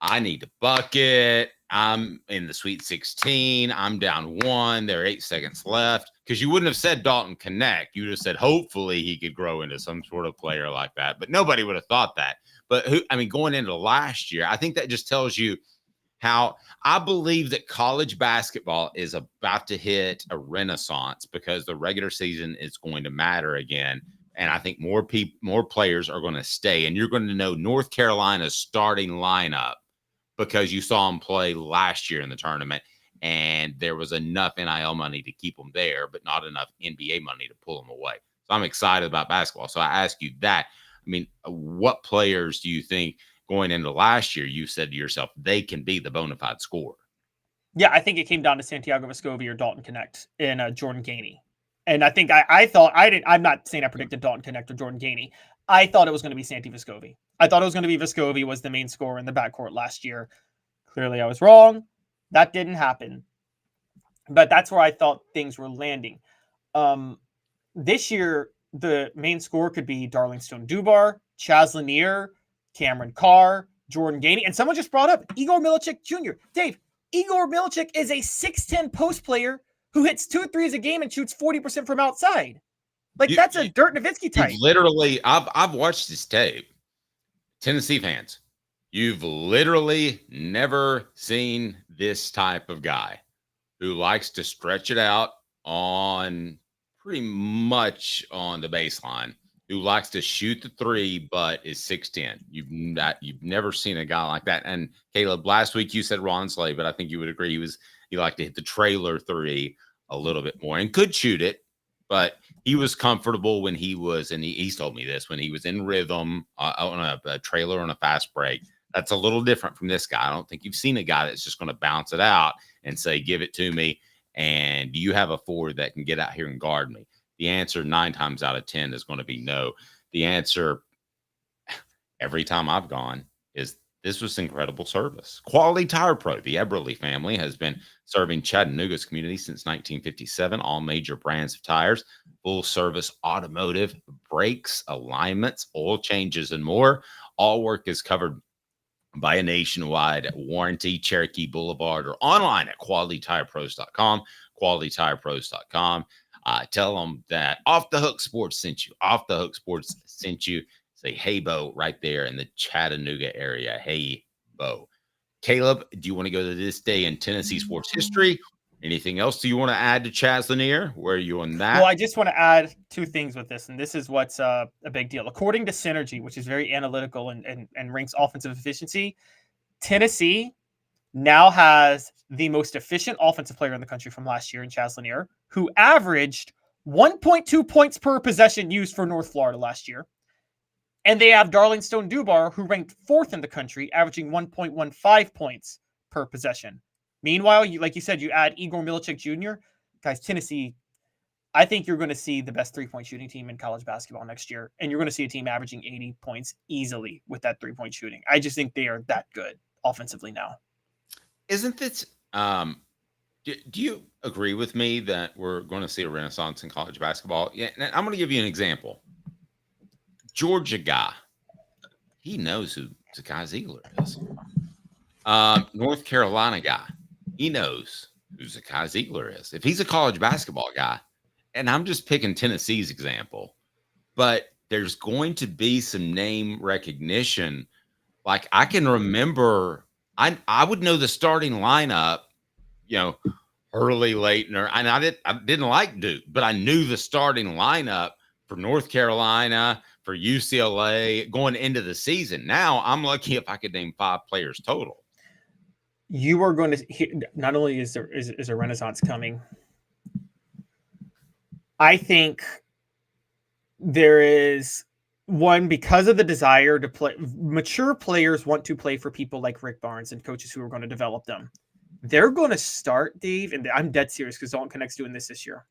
I need to bucket. I'm in the Sweet 16. I'm down 1. There are 8 seconds left. Because you wouldn't have said Dalton Knecht. You would have said hopefully he could grow into some sort of player like that. But nobody would have thought that. But going into last year, I think that just tells you how I believe that college basketball is about to hit a renaissance because the regular season is going to matter again. And I think more players are going to stay. And you're going to know North Carolina's starting lineup because you saw them play last year in the tournament. And there was enough NIL money to keep them there, but not enough NBA money to pull them away. So I'm excited about basketball. So I ask you that. I mean, what players do you think going into last year, you said to yourself, they can be the bona fide scorer? Yeah, I think it came down to Santiago Vescovi or Dalton Knecht and Jordan Gainey. And I think I thought I'm not saying I predicted Dalton Knecht or Jordan Gainey. I thought it was going to be Santi Vescovi. I thought it was going to be Vescovi was the main scorer in the backcourt last year. Clearly I was wrong. That didn't happen. But that's where I thought things were landing. This year, the main scorer could be Darlington Dubar, Chaz Lanier, Cameron Carr, Jordan Gainey, and someone just brought up Igor Milicic Jr. Dave, Igor Milicic is a 6'10" post player who hits 2 threes a game and shoots 40% from outside. That's a Dirk Nowitzki type. Literally, I've watched this tape. Tennessee fans, you've literally never seen this type of guy who likes to stretch it out on pretty much on the baseline, who likes to shoot the three, but is 6'10". You've never seen a guy like that. And Caleb, last week you said Ron Slay, but I think you would agree he liked to hit the trailer three a little bit more and could shoot it, but he was comfortable when he was, and he's told me this, when he was in rhythm on a trailer on a fast break. That's a little different from this guy. I don't think you've seen a guy that's just going to bounce it out and say, give it to me. And do you have a forward that can get out here and guard me? The answer 9 times out of 10 is going to be no. The answer every time I've gone is this was incredible service. Quality Tire Pro. The Eberle family has been serving Chattanooga's community since 1957. All major brands of tires, full service automotive, brakes, alignments, oil changes, and more. All work is covered by a nationwide warranty. Cherokee Blvd or online at qualitytirepros.com. Qualitytirepros.com. Tell them that Off the Hook Sports sent you. Off the Hook Sports sent you. Say, hey, Bo, right there in the Chattanooga area. Hey, Bo. Caleb, do you want to go to this day in Tennessee sports history? Anything else do you want to add to Chaz Lanier? Where are you on that? Well, I just want to add 2 things with this, and this is what's a big deal. According to Synergy, which is very analytical and ranks offensive efficiency, Tennessee now has the most efficient offensive player in the country from last year in Chaz Lanier, who averaged 1.2 points per possession used for North Florida last year. And they have Darlington Dubar, who ranked 4th in the country, averaging 1.15 points per possession. Meanwhile, like you said, you add Igor Milicic Jr. Guys, Tennessee, I think you're going to see the best 3-point shooting team in college basketball next year. And you're going to see a team averaging 80 points easily with that 3-point shooting. I just think they are that good offensively now. Isn't this do you agree with me that we're going to see a renaissance in college basketball? Yeah, I'm going to give you an example. Georgia guy, he knows who Zakai Ziegler is. North Carolina guy, he knows who Zakai Ziegler is. If he's a college basketball guy, and I'm just picking Tennessee's example, but there's going to be some name recognition. Like I can remember, I would know the starting lineup, Hurley, Leitner, and I didn't like Duke, but I knew the starting lineup for North Carolina, for UCLA going into the season. Now I'm lucky if I could name 5 players total. You are going to hear, not only is a renaissance coming, I think there is one, because of the desire to play. Mature players want to play for people like Rick Barnes and coaches who are going to develop them. They're going to start, Dave, and I'm dead serious because Dalton Knecht's doing this year.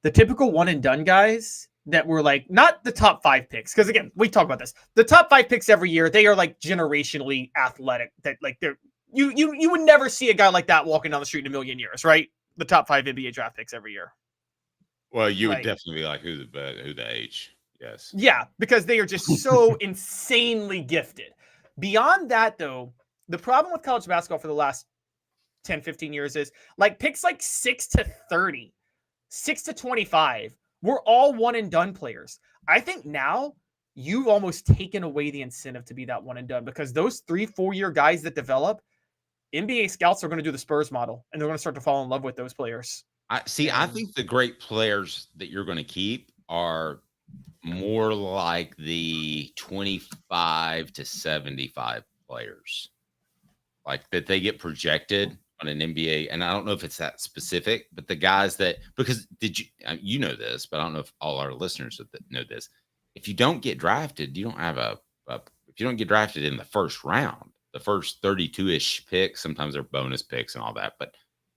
The typical one and done guys that were like, not the top 5 picks. Because again, we talk about this. The top 5 picks every year, they are like generationally athletic. That like they're you would never see a guy like that walking down the street in a million years, right? The top 5 NBA draft picks every year. Well, you would definitely be like, who the age? Yes. Yeah, because they are just so insanely gifted. Beyond that, though, the problem with college basketball for the last 10, 15 years is like picks like 6 to 30, 6 to 25. We're all one and done players. I think now you've almost taken away the incentive to be that one and done, because those 3-4 year guys that develop, NBA scouts are going to do the Spurs model and they're going to start to fall in love with those players. I think the great players that you're going to keep are more like the 25 to 75 players, like that they get projected on an NBA. And I don't know if it's that specific, but the guys that, because you know this, but I don't know if all our listeners know this. If you don't get drafted, you don't have if you don't get drafted in the first round, the first 32-ish picks, sometimes they're bonus picks and all that, but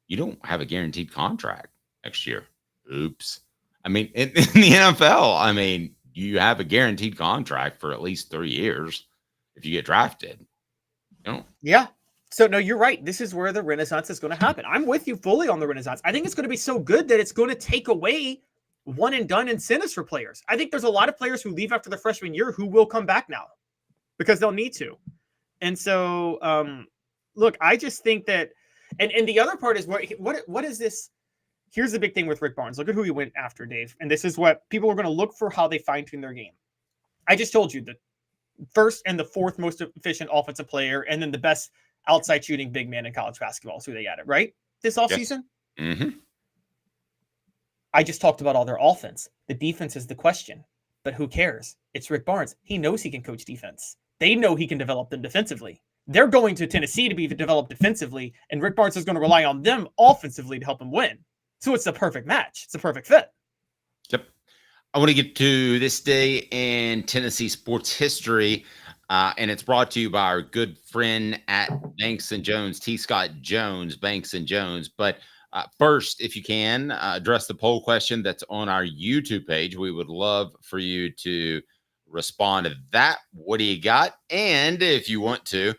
you don't have a guaranteed contract next year. Oops. I mean, in the NFL, I mean, you have a guaranteed contract for at least 3 years if you get drafted. You know? Yeah. So, no, you're right. This is where the renaissance is going to happen. I'm with you fully on the renaissance. I think it's going to be so good that it's going to take away one and done incentives for players. I think there's a lot of players who leave after the freshman year who will come back now because they'll need to. And so, look, I just think that, and the other part is what is this? Here's the big thing with Rick Barnes. Look at who he went after, Dave. And this is what people are going to look for, how they fine tune their game. I just told you the first and the fourth most efficient offensive player, and then the best outside shooting big man in college basketball is who they added, right? This offseason? Yes. Mm-hmm. I just talked about all their offense. The defense is the question, but who cares? It's Rick Barnes. He knows he can coach defense. They know he can develop them defensively. They're going to Tennessee to be developed defensively, and Rick Barnes is going to rely on them offensively to help him win. So it's the perfect match. It's a perfect fit. Yep. I want to get to this day in Tennessee sports history, and it's brought to you by our good friend at Banks & Jones, T. Scott Jones, Banks & Jones. But first, if you can, address the poll question that's on our YouTube page. We would love for you to respond to that. What do you got? And if you want to,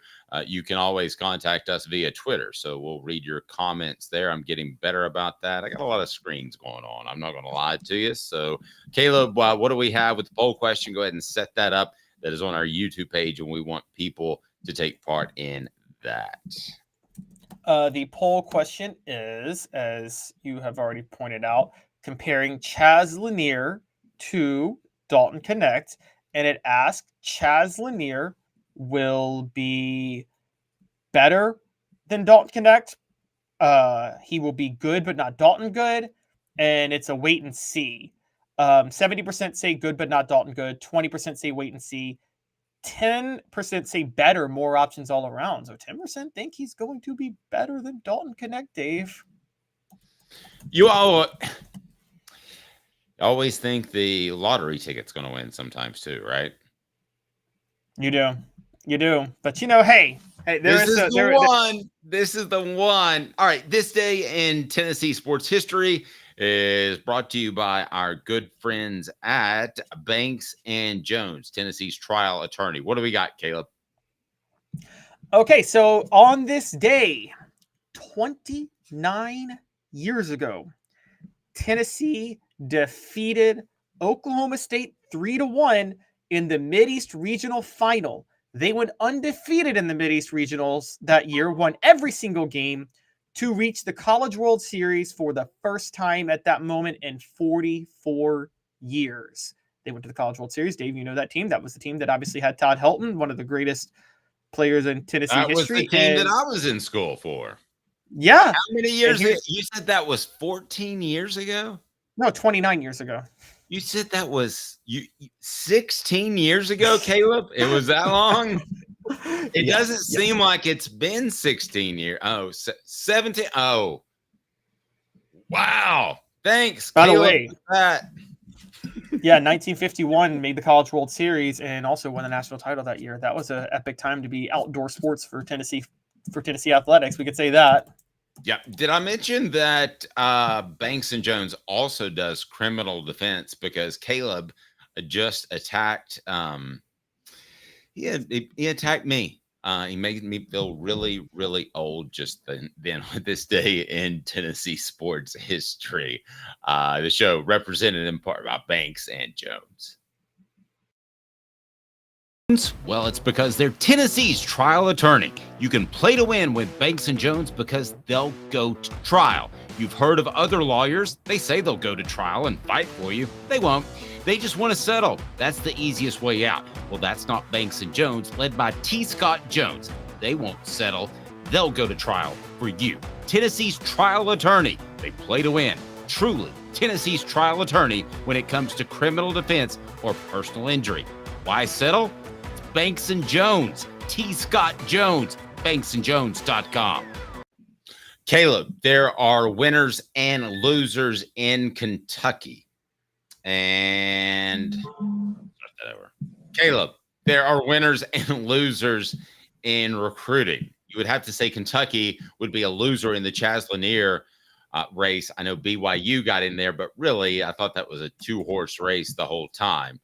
you can always contact us via Twitter. So we'll read your comments there. I'm getting better about that. I got a lot of screens going on. I'm not going to lie to you. So Caleb, what do we have with the poll question? Go ahead and set that up. That is on our YouTube page, and we want people to take part in that. The poll question is, as you have already pointed out, comparing Chaz Lanier to Dalton Knecht, and it asked Chaz Lanier will be better than Dalton Knecht. He will be good, but not Dalton good. And it's a wait and see. 70% say good, but not Dalton good. 20% say wait and see. 10% say better, more options all around. So 10% think he's going to be better than Dalton Knecht, Dave. You all always think the lottery ticket's going to win sometimes too, right? You do. You do. But, hey, this is the one. This is the one. All right. This day in Tennessee sports history is brought to you by our good friends at Banks & Jones, Tennessee's trial attorney. What do we got, Caleb? Okay, so on this day, 29 years ago, Tennessee defeated Oklahoma State 3-1 in the Mideast Regional Final. They went undefeated in the Mideast Regionals that year, won every single game to reach the College World Series for the first time at that moment in 44 years. They went to the College World Series. Dave, you know that team. That was the team that obviously had Todd Helton, one of the greatest players in Tennessee history. That was the team that I was in school for. Yeah. How many years ago? You said that was 14 years ago? No, 29 years ago. You said that was 16 years ago, Caleb? It was that long? It doesn't seem like it's been 16 years. Oh, 17. Oh, wow. Thanks. By Caleb, the way, for that. 1951 made the College World Series and also won the national title that year. That was an epic time to be outdoor sports for Tennessee athletics. We could say that. Yeah. Did I mention that Banks & Jones also does criminal defense, because Caleb just attacked he attacked me. He made me feel really, really old just then with this day in Tennessee sports history. The show represented in part by Banks & Jones. Well, it's because they're Tennessee's trial attorney. You can play to win with Banks & Jones because they'll go to trial. You've heard of other lawyers. They say they'll go to trial and fight for you. They won't. They just want to settle. That's the easiest way out. Well, that's not Banks & Jones, led by T. Scott Jones. They won't settle. They'll go to trial for you. Tennessee's trial attorney. They play to win. Truly, Tennessee's trial attorney when it comes to criminal defense or personal injury. Why settle? It's Banks & Jones. T. Scott Jones. BanksandJones.com. Caleb, there are winners and losers in Kentucky. And start that over. Caleb, there are winners and losers in recruiting. You would have to say Kentucky would be a loser in the Chaz Lanier race. I know BYU got in there, but really, I thought that was a two-horse race the whole time.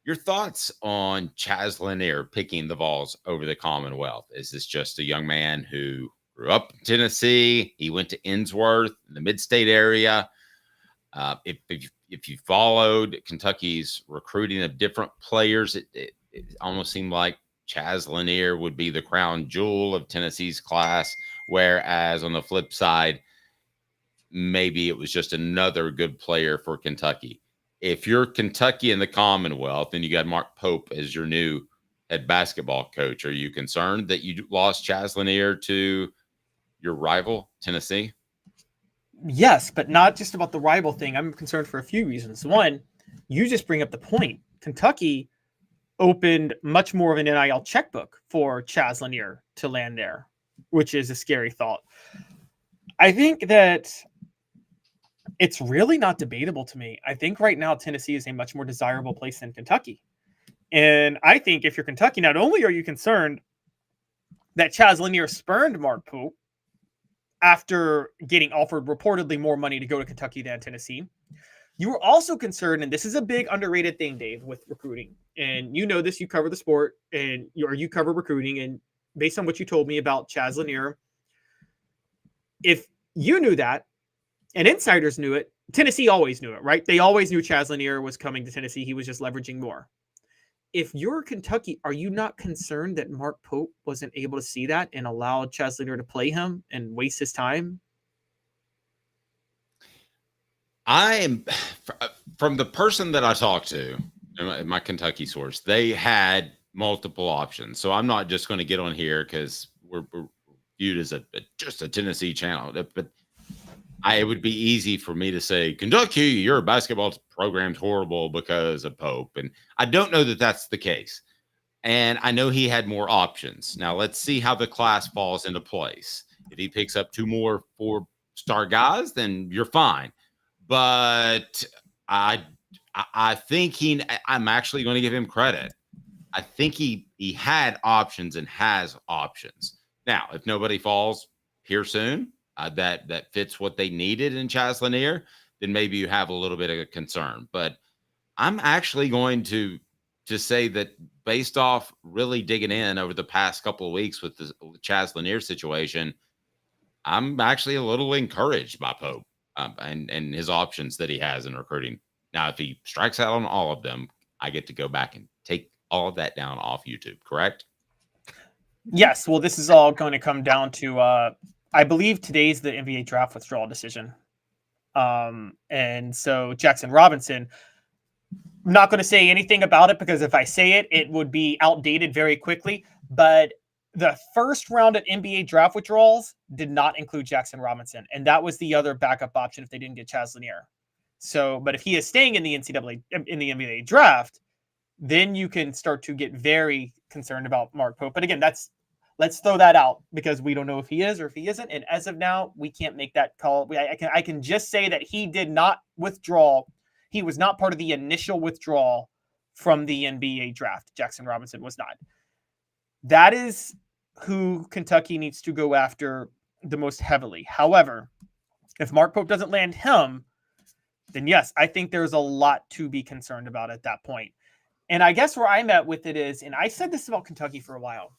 Your thoughts on Chaz Lanier picking the Vols over the Commonwealth? Is this just a young man who grew up in Tennessee? He went to Innsworth in the mid-state area. If you followed Kentucky's recruiting of different players, it almost seemed like Chaz Lanier would be the crown jewel of Tennessee's class, whereas on the flip side, maybe it was just another good player for Kentucky. If you're Kentucky in the Commonwealth and you got Mark Pope as your new head basketball coach, are you concerned that you lost Chaz Lanier to your rival, Tennessee? Yes, but not just about the rival thing. I'm concerned for a few reasons. One, you just bring up the point. Kentucky opened much more of an NIL checkbook for Chaz Lanier to land there, which is a scary thought. I think that it's really not debatable to me. I think right now Tennessee is a much more desirable place than Kentucky. And I think if you're Kentucky, not only are you concerned that Chaz Lanier spurned Mark Pope after getting offered reportedly more money to go to Kentucky than Tennessee, you were also concerned, and this is a big underrated thing, Dave, with recruiting. And you know this, you cover the sport and you cover recruiting. And based on what you told me about Chaz Lanier, if you knew that, and insiders knew it, Tennessee always knew it, right? They always knew Chaz Lanier was coming to Tennessee. He was just leveraging more. If you're Kentucky, are you not concerned that Mark Pope wasn't able to see that and allowed Chaz Lanier to play him and waste his time? I am, from the person that I talked to, my Kentucky source, they had multiple options. So I'm not just going to get on here because we're viewed as just a Tennessee channel, but it would be easy for me to say, Kentucky, your basketball program's horrible because of Pope. And I don't know that that's the case. And I know he had more options. Now, let's see how the class falls into place. If he picks up two more 4-star guys, then you're fine. But I think I'm actually going to give him credit. I think he had options and has options. Now, if nobody falls here soon, that fits what they needed in Chaz Lanier, then maybe you have a little bit of a concern. But I'm actually going to say that based off really digging in over the past couple of weeks with the Chaz Lanier situation, I'm actually a little encouraged by Pope and his options that he has in recruiting. Now, if he strikes out on all of them, I get to go back and take all of that down off YouTube, correct? Yes. Well, this is all going to come down to I believe today's the NBA draft withdrawal decision. And so Jackson Robinson, I'm not going to say anything about it because if I say it, it would be outdated very quickly. But the first round of NBA draft withdrawals did not include Jackson Robinson. And that was the other backup option if they didn't get Chaz Lanier. So, but if he is staying in the NBA draft, then you can start to get very concerned about Mark Pope. But again, let's throw that out because we don't know if he is or if he isn't. And as of now, we can't make that call. I can just say that he did not withdraw. He was not part of the initial withdrawal from the NBA draft. Jackson Robinson was not. That is who Kentucky needs to go after the most heavily. However, if Mark Pope doesn't land him, then yes, I think there's a lot to be concerned about at that point. And I guess where I'm at with it is, and I said this about Kentucky for a while,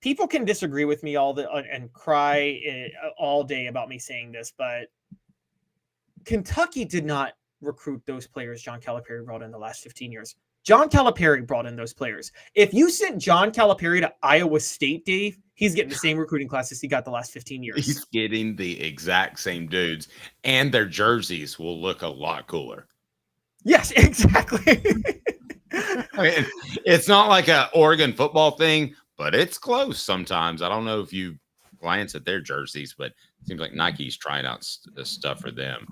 people can disagree with me and cry all day about me saying this, but Kentucky did not recruit those players John Calipari brought in the last 15 years. John Calipari brought in those players. If you sent John Calipari to Iowa State, Dave, he's getting the same recruiting class as he got the last 15 years. He's getting the exact same dudes, and their jerseys will look a lot cooler. Yes, exactly. I mean, it's not like an Oregon football thing, but it's close sometimes. I don't know if you glance at their jerseys, but it seems like Nike's trying out stuff for them.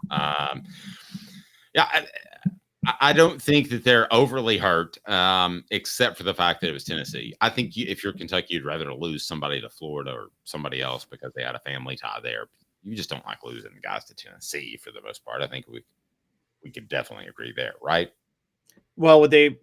I don't think that they're overly hurt, except for the fact that it was Tennessee. I think if you're Kentucky, you'd rather lose somebody to Florida or somebody else because they had a family tie there. You just don't like losing guys to Tennessee for the most part. I think we could definitely agree there, right? Well, would they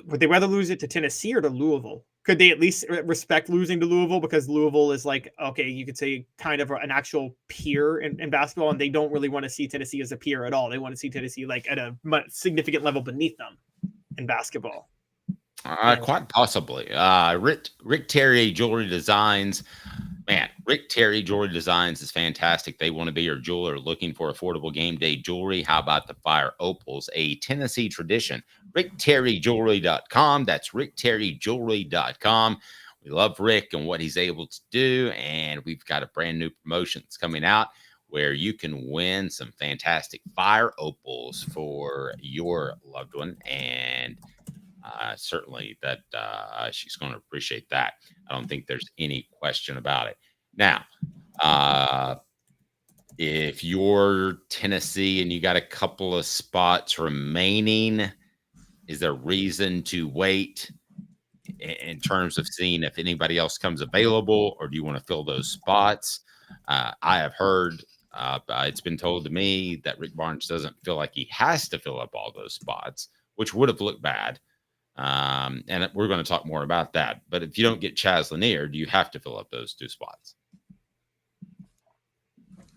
rather lose it to Tennessee or to Louisville? Could they at least respect losing to Louisville, because Louisville is like, okay, you could say kind of an actual peer in basketball, and they don't really want to see Tennessee as a peer at all. They want to see Tennessee like at a significant level beneath them in basketball. Quite possibly. Rick Terry Jewelry Designs. Man, Rick Terry Jewelry Designs is fantastic. They want to be your jeweler looking for affordable game day jewelry. How about the Fire Opals, a Tennessee tradition? RickTerryJewelry.com. That's RickTerryJewelry.com. We love Rick and what he's able to do, and we've got a brand new promotion that's coming out where you can win some fantastic Fire Opals for your loved one, and certainly that she's going to appreciate that. I don't think there's any question about it. Now, if you're Tennessee and you got a couple of spots remaining, is there reason to wait in terms of seeing if anybody else comes available, or do you want to fill those spots? I have heard, it's been told to me that Rick Barnes doesn't feel like he has to fill up all those spots, which would have looked bad. And we're going to talk more about that. But if you don't get Chaz Lanier, do you have to fill up those 2 spots?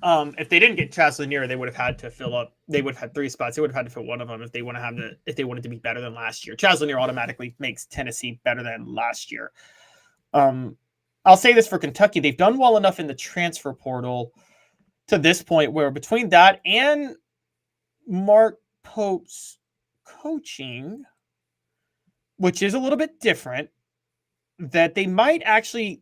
If they didn't get Chaz Lanier, they would have had to fill up. They would have had 3 spots. They would have had to fill one of them if they wanted to be better than last year. Chaz Lanier automatically makes Tennessee better than last year. I'll say this for Kentucky: they've done well enough in the transfer portal to this point where between that and Mark Pope's coaching, which is a little bit different, that they might actually,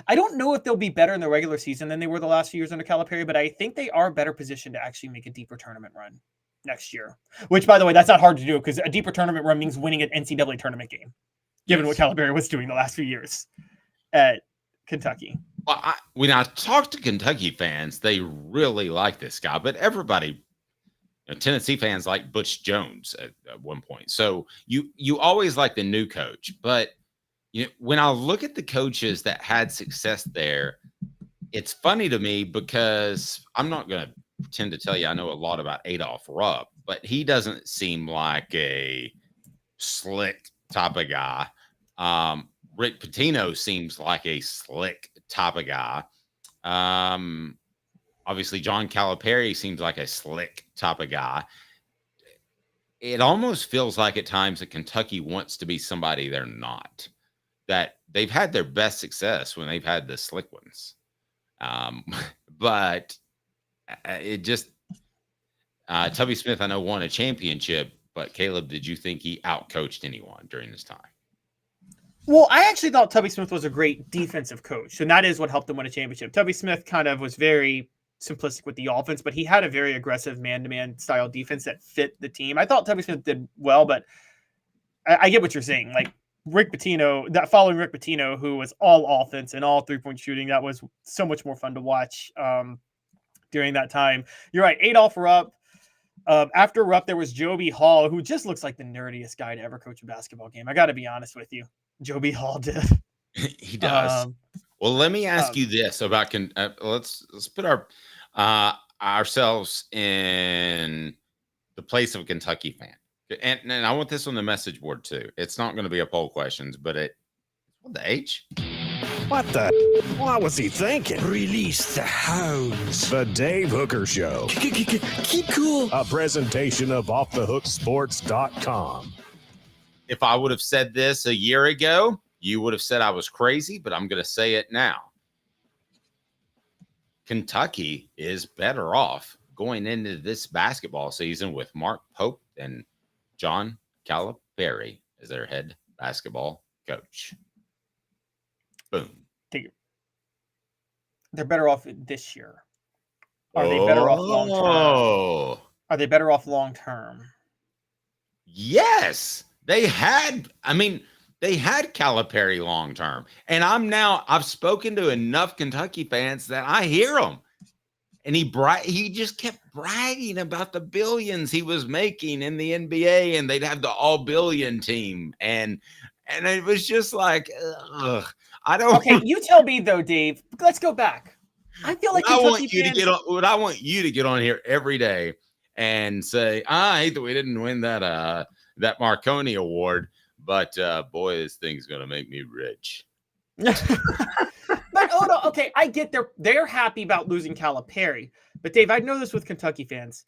I don't know if they'll be better in the regular season than they were the last few years under Calipari, but I think they are better positioned to actually make a deeper tournament run next year. Which, by the way, that's not hard to do, because a deeper tournament run means winning an NCAA tournament game, given what Calipari was doing the last few years at Kentucky. Well, when I talk to Kentucky fans, they really like this guy, but everybody, Tennessee fans like Butch Jones at one point. So you always like the new coach, but when I look at the coaches that had success there, it's funny to me because I'm not going to pretend to tell you I know a lot about Adolph Rupp, but he doesn't seem like a slick type of guy. Rick Pitino seems like a slick type of guy. Obviously, John Calipari seems like a slick type of guy. It almost feels like at times that Kentucky wants to be somebody they're not. That they've had their best success when they've had the slick ones. But it just Tubby Smith, I know, won a championship, but Caleb, did you think he outcoached anyone during this time? Well, I actually thought Tubby Smith was a great defensive coach, and that is what helped him win a championship. Tubby Smith kind of was very simplistic with the offense, but he had a very aggressive man-to-man style defense that fit the team. I thought Tubby Smith did well, but I get what you're saying. Like Rick Pitino, that following Rick Pitino, who was all offense and all three-point shooting, that was so much more fun to watch during that time. You're right, Adolph Rupp. After Rupp, there was Joby Hall, who just looks like the nerdiest guy to ever coach a basketball game. I got to be honest with you. Joby Hall did. He does. Well, let me ask you this about let's put ourselves in the place of a Kentucky fan, and I want this on the message board too. It's not going to be a poll questions, but what the H? What the? What was he thinking? Release the hounds. The Dave Hooker Show. Keep cool. A presentation of OffTheHookSports.com. If I would have said this a year ago, you would have said I was crazy, but I'm going to say it now. Kentucky is better off going into this basketball season with Mark Pope and John Calipari. Calipari as their head basketball coach. Boom. They're better off this year. Are they better off long term? Are they better off long term? Yes. They had Calipari long term. And I've spoken to enough Kentucky fans that I hear them. And he just kept bragging about the billions he was making in the NBA, and they'd have the all-billion team. And it was just like, ugh. Okay, you tell me though, Dave. Let's go back. I feel like I want you to get on here every day and say, I hate that we didn't win that Marconi Award, but boy, this thing's gonna make me rich. But okay, I get they're happy about losing Calipari. But Dave, I know this with Kentucky fans.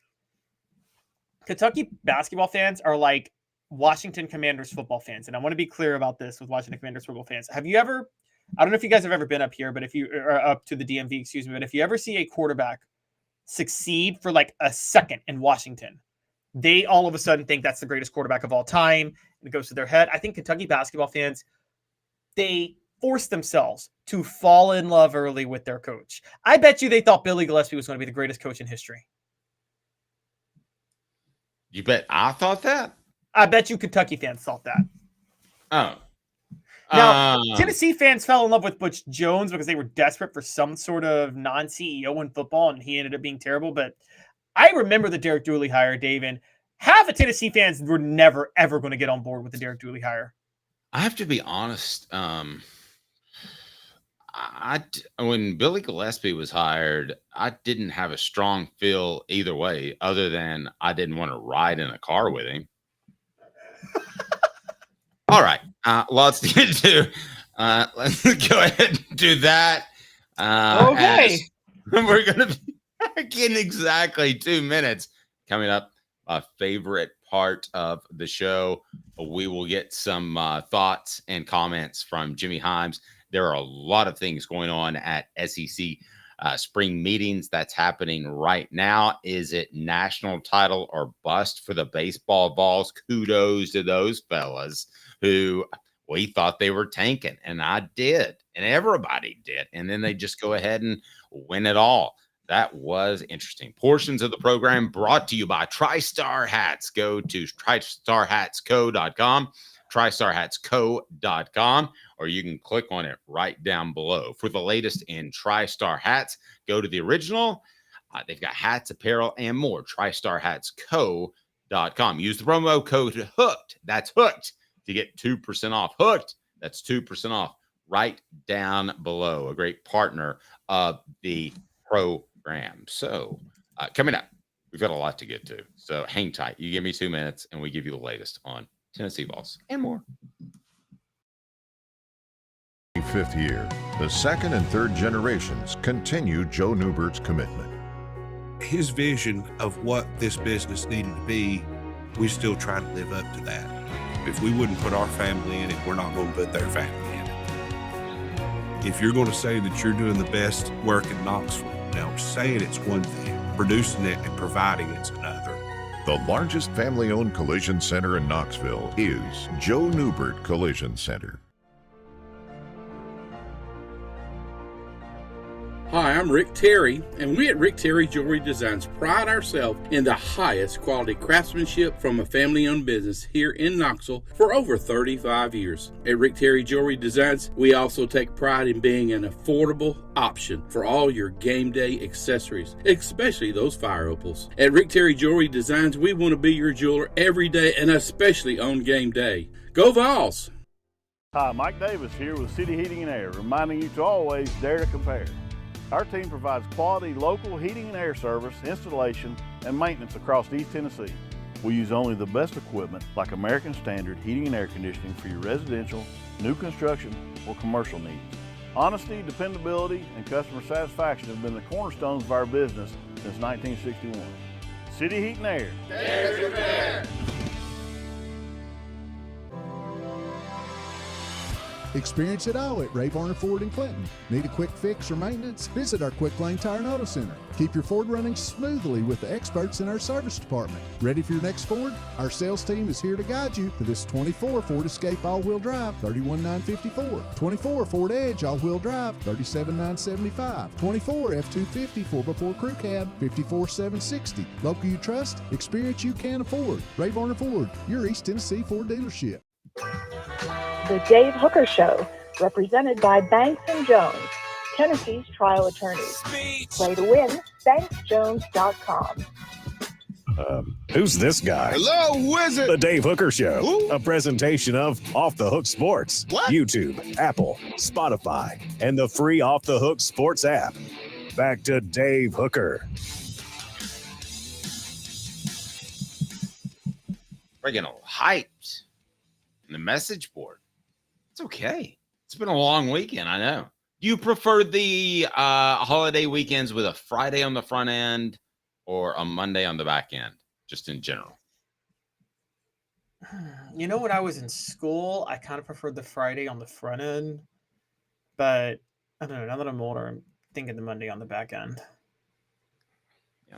Kentucky basketball fans are like Washington Commanders football fans, and I want to be clear about this with Washington Commanders football fans. Have you ever? I don't know if you guys have ever been up here, but if you are up to the DMV, excuse me, but if you ever see a quarterback succeed for like a second in Washington, they all of a sudden think that's the greatest quarterback of all time, and it goes to their head. I think Kentucky basketball fans, they force themselves to fall in love early with their coach. I bet you they thought Billy Gillispie was going to be the greatest coach in history. You bet I thought that? I bet you Kentucky fans thought that. Oh. Now, Tennessee fans fell in love with Butch Jones because they were desperate for some sort of non-CEO in football, and he ended up being terrible. But I remember the Derek Dooley hire, Dave, and half of Tennessee fans were never, ever going to get on board with the Derek Dooley hire. I have to be honest. When Billy Gillispie was hired, I didn't have a strong feel either way, other than I didn't want to ride in a car with him. All right, lots to get to. Let's go ahead and do that. Okay. We're going to be back in exactly 2 minutes. Coming up, a favorite part of the show. We will get some thoughts and comments from Jimmy Himes. There are a lot of things going on at SEC spring meetings that's happening right now. Is it national title or bust for the baseball Vols? Kudos to those fellas who we thought they were tanking, and I did, and everybody did. And then they just go ahead and win it all. That was interesting. Portions of the program brought to you by TriStar Hats. Go to tristarhatsco.com, tristarhatsco.com, or you can click on it right down below. For the latest in TriStar Hats, go to the original. They've got hats, apparel, and more. tristarhatsco.com. Use the promo code HOOKED. That's HOOKED to get 2% off. HOOKED. That's 2% off right down below. A great partner of the program. So coming up, we've got a lot to get to. So hang tight. You give me 2 minutes, and we give you the latest on Tennessee Vols and more. 5th year, the second and third generations continue Joe Newbert's commitment. His vision of what this business needed to be, we still try to live up to that. If we wouldn't put our family in it, we're not going to put their family in it. If you're going to say that you're doing the best work in Knoxville, now saying it's one thing, producing it and providing it's another. The largest family-owned collision center in Knoxville is Joe Newbert Collision Center. Hi, I'm Rick Terry, and we at Rick Terry Jewelry Designs pride ourselves in the highest quality craftsmanship from a family-owned business here in Knoxville for over 35 years. At Rick Terry Jewelry Designs, we also take pride in being an affordable option for all your game day accessories, especially those fire opals. At Rick Terry Jewelry Designs, we want to be your jeweler every day and especially on game day. Go Vols! Hi, Mike Davis here with City Heating and Air, reminding you to always dare to compare. Our team provides quality local heating and air service, installation, and maintenance across East Tennessee. We use only the best equipment like American Standard heating and air conditioning for your residential, new construction, or commercial needs. Honesty, dependability, and customer satisfaction have been the cornerstones of our business since 1961. City Heat and Air. Dare to compare. Experience it all at Ray Varner Ford in Clinton. Need a quick fix or maintenance? Visit our Quick Lane Tire and Auto Center. Keep your Ford running smoothly with the experts in our service department. Ready for your next Ford? Our sales team is here to guide you to this 24 Ford Escape all-wheel drive, $31,954. 24 Ford Edge all-wheel drive, $37,975. 24 F-250 4x4 Crew Cab, $54,760. Local you trust, experience you can afford. Ray Varner Ford, your East Tennessee Ford dealership. The Dave Hooker Show, represented by Banks & Jones, Tennessee's trial attorneys. Play to win, banksjones.com. Who's this guy? Hello, wizard. The Dave Hooker Show, Who? a presentation of Off the Hook Sports, What? YouTube, Apple, Spotify, and the free Off the Hook Sports app. Back to Dave Hooker. We're getting all hyped on the message board. It's okay. It's been a long weekend, I know. Do you prefer the holiday weekends with a Friday on the front end or a Monday on the back end, just in general? You know, when I was in school, I kind of preferred the Friday on the front end. But I don't know. Now that I'm older, I'm thinking the Monday on the back end. Yeah,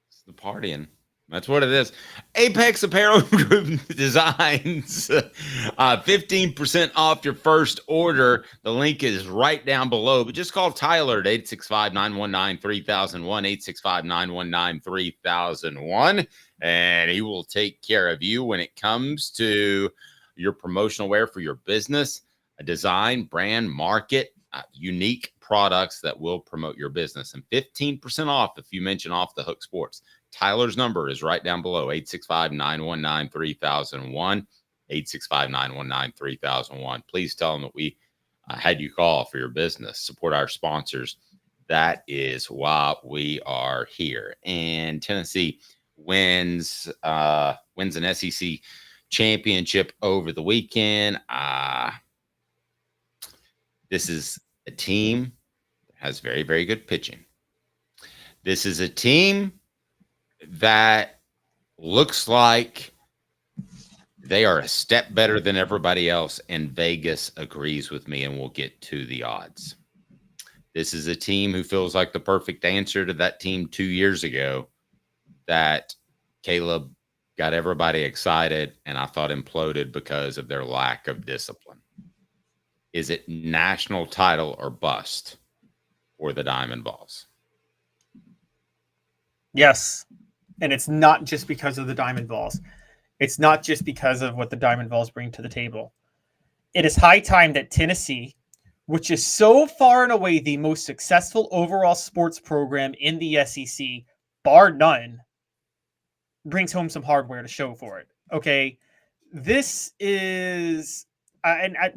it's the partying. That's what it is. Apex Apparel Group Designs, 15% off your first order. The link is right down below, but just call Tyler at 865-919-3001, 865-919-3001, and he will take care of you when it comes to your promotional wear for your business, a design, brand, market, unique products that will promote your business, and 15% off if you mention Off the Hook Sports. Tyler's number is right down below, 865-919-3001, 865-919-3001. Please tell them that we had you call for your business. Support our sponsors. That is why we are here. And Tennessee wins an SEC championship over the weekend. This is a team that has very, very good pitching. This is a team that looks like they are a step better than everybody else, and Vegas agrees with me, and we'll get to the odds. This is a team who feels like the perfect answer to that team 2 years ago that Caleb got everybody excited and I thought imploded because of their lack of discipline. Is it national title or bust for the Diamond Vols? Yes. And it's not just because of the Diamond Vols. It's not just because of what the Diamond Vols bring to the table. It is high time that Tennessee, which is so far and away the most successful overall sports program in the SEC, bar none, brings home some hardware to show for it. Okay, this is,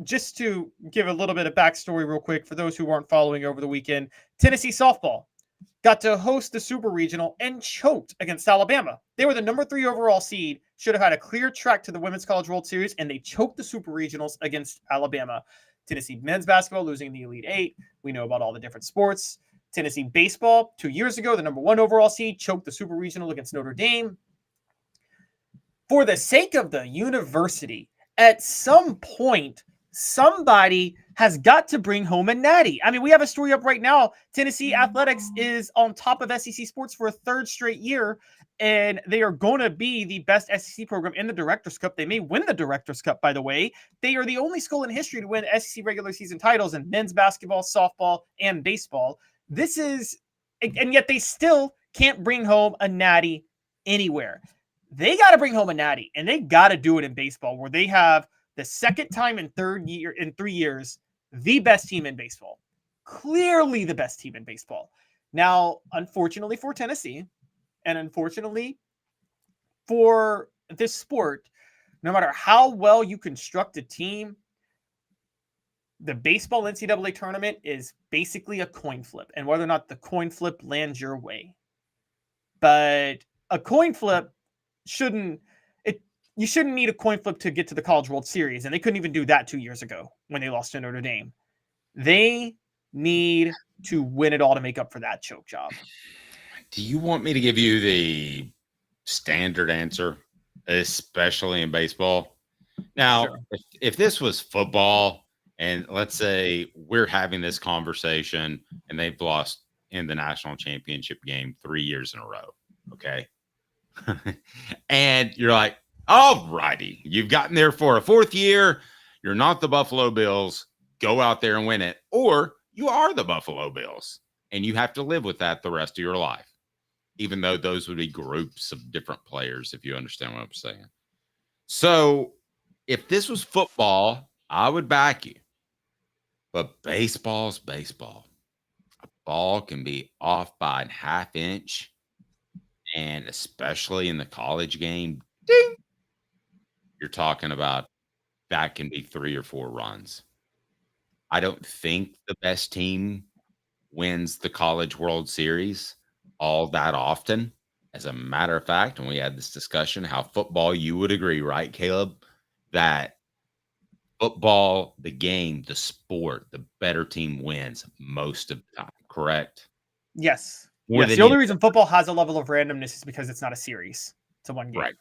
just to give a little bit of backstory real quick for those who weren't following over the weekend, Tennessee softball got to host the Super Regional and choked against Alabama. They were the number 3 overall seed, should have had a clear track to the Women's College World Series, and they choked the Super Regionals against Alabama. Tennessee men's basketball losing the Elite 8. We know about all the different sports. Tennessee baseball, 2 years ago, the number 1 overall seed, choked the Super Regional against Notre Dame. For the sake of the university, at some point, somebody has got to bring home a natty. I mean, we have a story up right now. Tennessee Athletics is on top of SEC sports for a 3rd straight year, and they are going to be the best SEC program in the Directors Cup. They may win the Directors Cup, by the way. They are the only school in history to win SEC regular season titles in men's basketball, softball, and baseball. This is, and yet they still can't bring home a natty anywhere. They got to bring home a natty, and they got to do it in baseball, where they have the second time in 3 years, the best team in baseball. Clearly the best team in baseball. Now, unfortunately for Tennessee, and unfortunately for this sport, no matter how well you construct a team, the baseball NCAA tournament is basically a coin flip, and whether or not the coin flip lands your way. But a coin flip you shouldn't need a coin flip to get to the College World Series, and they couldn't even do that 2 years ago when they lost to Notre Dame. They need to win it all to make up for that choke job. Do you want me to give you the standard answer, especially in baseball? Now, Sure. if this was football And let's say we're having this conversation and they've lost in the national championship game 3 years in a row. Okay. And you're like, all righty, you've gotten there for a 4th year. You're not the Buffalo Bills. Go out there and win it. Or you are the Buffalo Bills and you have to live with that the rest of your life, even though those would be groups of different players, if you understand what I'm saying. So if this was football, I would back you. But baseball's baseball. A ball can be off by a half inch. And especially in the college game, ding, you're talking about that can be 3 or 4 runs. I don't think the best team wins the College World Series all that often. As a matter of fact, when we had this discussion, how football, you would agree, right, Caleb, that football, the game, the sport, the better team wins most of the time, correct? Yes. More The only reason football has a level of randomness is because it's not a series. It's a one game. Right.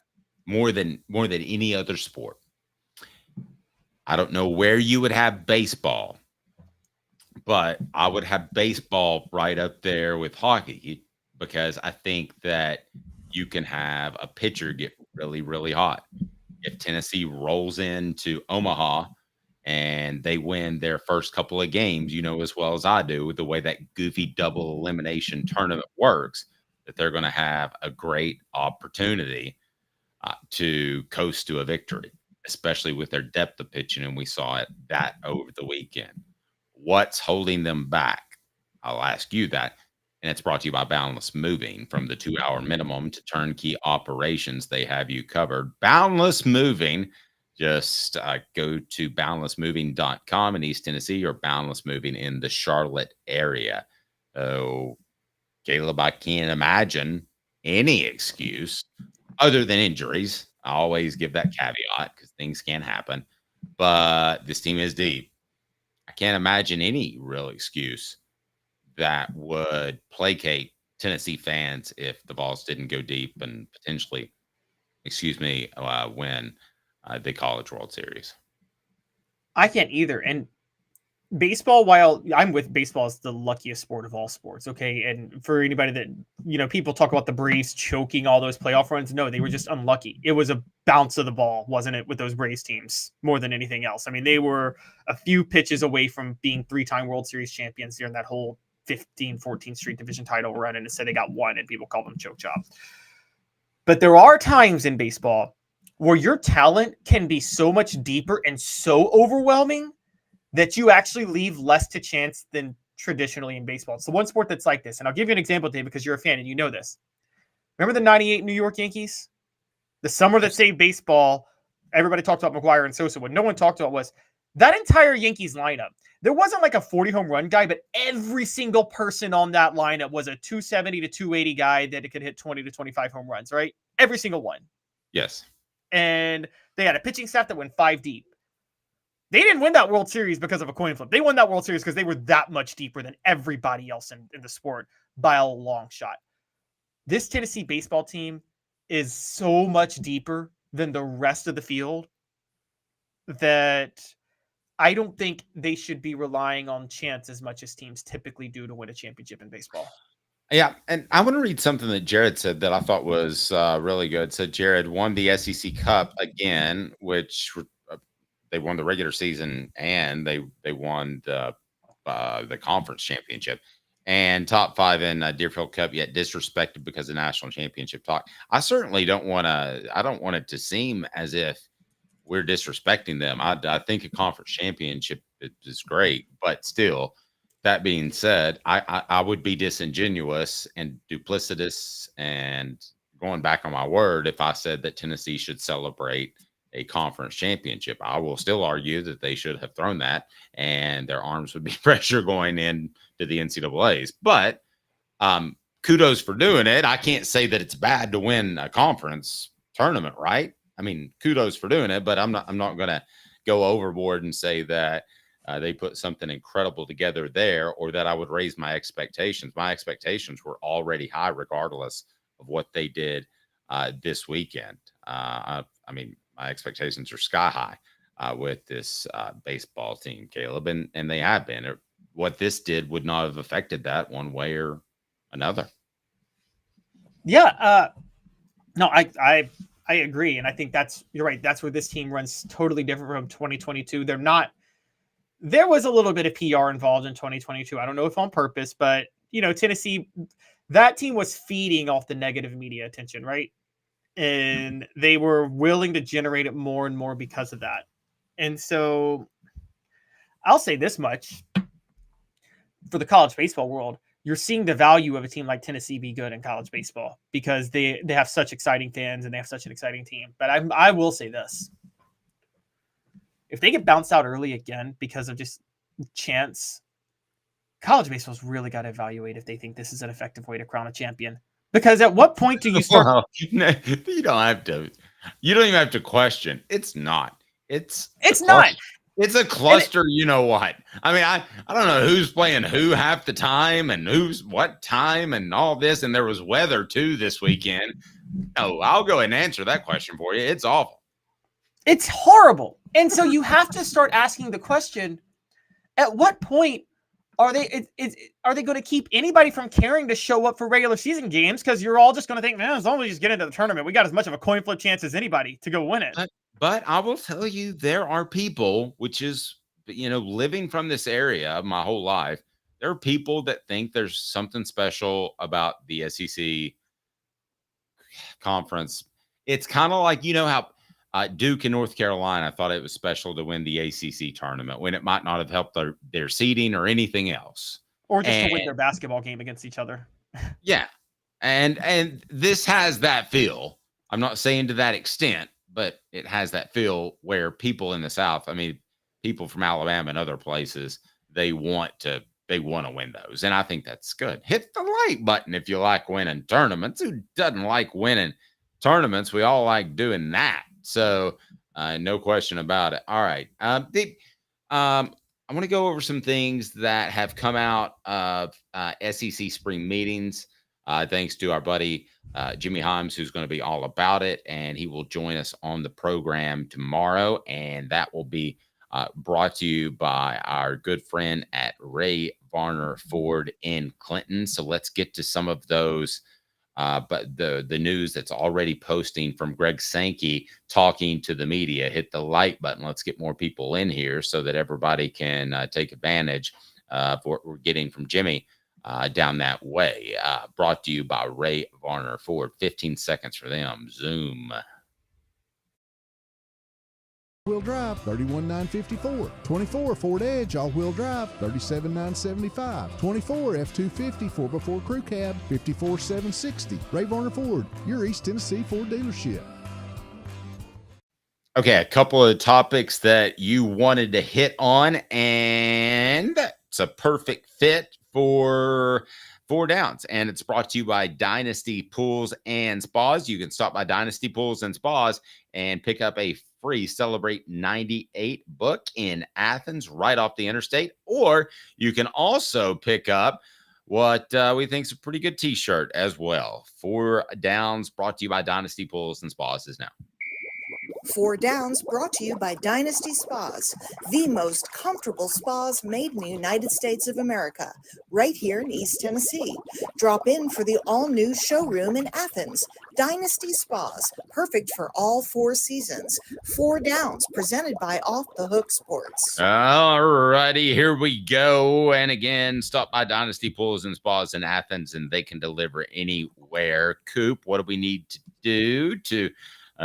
More than any other sport. I don't know where you would have baseball, but I would have baseball right up there with hockey because I think that you can have a pitcher get really, really hot. If Tennessee rolls into Omaha and they win their first couple of games, you know as well as I do, with the way that goofy double elimination tournament works, that they're going to have a great opportunity to coast to a victory, especially with their depth of pitching, and we saw that over the weekend. What's holding them back? I'll ask you that, and it's brought to you by Boundless Moving. From the 2-hour minimum to turnkey operations, they have you covered. Boundless Moving. Just go to boundlessmoving.com in East Tennessee or Boundless Moving in the Charlotte area. Oh, Caleb, I can't imagine any excuse other than injuries. I always give that caveat because things can happen. But this team is deep. I can't imagine any real excuse that would placate Tennessee fans if the Vols didn't go deep and potentially, win the College World Series. I can't either. And baseball, while I'm with baseball, is the luckiest sport of all sports. Okay. And for anybody that, people talk about the Braves choking all those playoff runs. No, they were just unlucky. It was a bounce of the ball, wasn't it, with those Braves teams more than anything else? I mean, they were a few pitches away from being 3-time World Series champions during that whole 14th Street division title run. And instead they got one and people call them choke jobs. But there are times in baseball where your talent can be so much deeper and so overwhelming that you actually leave less to chance than traditionally in baseball. It's the one sport that's like this. And I'll give you an example, Dave, because you're a fan and you know this. Remember the 98 New York Yankees? The summer that saved baseball, everybody talked about McGwire and Sosa. What no one talked about was that entire Yankees lineup. There wasn't like a 40 home run guy, but every single person on that lineup was a 270 to 280 guy that could hit 20 to 25 home runs, right? Every single one. Yes. And they had a pitching staff that went 5 deep. They didn't win that World Series because of a coin flip. They won that World Series because they were that much deeper than everybody else in the sport by a long shot. This Tennessee baseball team is so much deeper than the rest of the field that I don't think they should be relying on chance as much as teams typically do to win a championship in baseball. Yeah, and I want to read something that Jared said that I thought was really good. So Jared won the SEC Cup again, which they won the regular season and they won the conference championship, and top 5 in Deerfield Cup, yet disrespected because of national championship talk. I certainly don't want to. I don't want it to seem as if we're disrespecting them. I think a conference championship is great, but still. That being said, I would be disingenuous and duplicitous and going back on my word if I said that Tennessee should celebrate a conference championship. I will still argue that they should have thrown that and their arms would be pressure going in to the NCAAs. But kudos for doing it. I can't say that it's bad to win a conference tournament, right? I mean, kudos for doing it, but I'm not going to go overboard and say that they put something incredible together there, or that I would raise my expectations. My expectations were already high, regardless of what they did this weekend. I mean, my expectations are sky high. with this baseball team, Caleb, and they have been. What this did would not have affected that one way or another. Yeah, no, I agree, and I think you're right. That's where this team runs totally different from 2022. There was a little bit of PR involved in 2022. I don't know if on purpose, but Tennessee, that team was feeding off the negative media attention, right? And they were willing to generate it more and more because of that. And so I'll say this much for the college baseball world. You're seeing the value of a team like Tennessee be good in college baseball because they have such exciting fans and they have such an exciting team. But I will say this. If they get bounced out early again because of just chance, college baseball's really got to evaluate if they think this is an effective way to crown a champion. Because at what point do you start? Well, you don't have to. You don't even have to question. It's not. It's not. It's a cluster. You know what? I mean, I don't know who's playing who half the time and who's what time and all this. And there was weather too this weekend. Oh, I'll go ahead and answer that question for you. It's awful. It's horrible. And so you have to start asking the question, at what point are they going to keep anybody from caring to show up for regular season games? Because you're all just going to think, man, as long as we just get into the tournament, we got as much of a coin flip chance as anybody to go win it. But I will tell you, there are people, which is, living from this area my whole life, there are people that think there's something special about the SEC conference. It's kind of like, how Duke and North Carolina thought it was special to win the ACC tournament when it might not have helped their seeding or anything else. Or just to win their basketball game against each other. Yeah. And this has that feel. I'm not saying to that extent, but it has that feel where people in the South, people from Alabama and other places, they want to win those. And I think that's good. Hit the like button if you like winning tournaments. Who doesn't like winning tournaments? We all like doing that. So no question about it. All right. I want to go over some things that have come out of SEC spring meetings. Thanks to our buddy Jimmy Himes, who's going to be all about it. And he will join us on the program tomorrow. And that will be brought to you by our good friend at Ray Varner Ford in Clinton. So let's get to some of those. But the news that's already posting from Greg Sankey talking to the media, hit the like button. Let's get more people in here so that everybody can take advantage of what we're getting from Jimmy down that way. Brought to you by Ray Varner Ford. 15 seconds for them. Zoom. Wheel drive, $31,954. 24 Ford Edge all-wheel drive, $37,975. 24 F250 4x4 crew cab, $54,760. Ray Varner Ford, your East Tennessee Ford dealership. Okay, a couple of topics that you wanted to hit on, and it's a perfect fit for 4 Downs, and it's brought to you by Dynasty Pools and Spas. You can stop by Dynasty Pools and Spas and pick up a free Celebrate 98 book in Athens right off the interstate, or you can also pick up what we think is a pretty good t-shirt as well. 4 Downs, brought to you by Dynasty Pools and Spas, is now. 4 Downs, brought to you by Dynasty Spas, the most comfortable spas made in the United States of America, right here in East Tennessee. Drop in for the all-new showroom in Athens. Dynasty Spas, perfect for all 4 seasons. 4 Downs, presented by Off the Hook Sports. All righty, here we go. And again, stop by Dynasty Pools and Spas in Athens, and they can deliver anywhere. Coop, what do we need to do to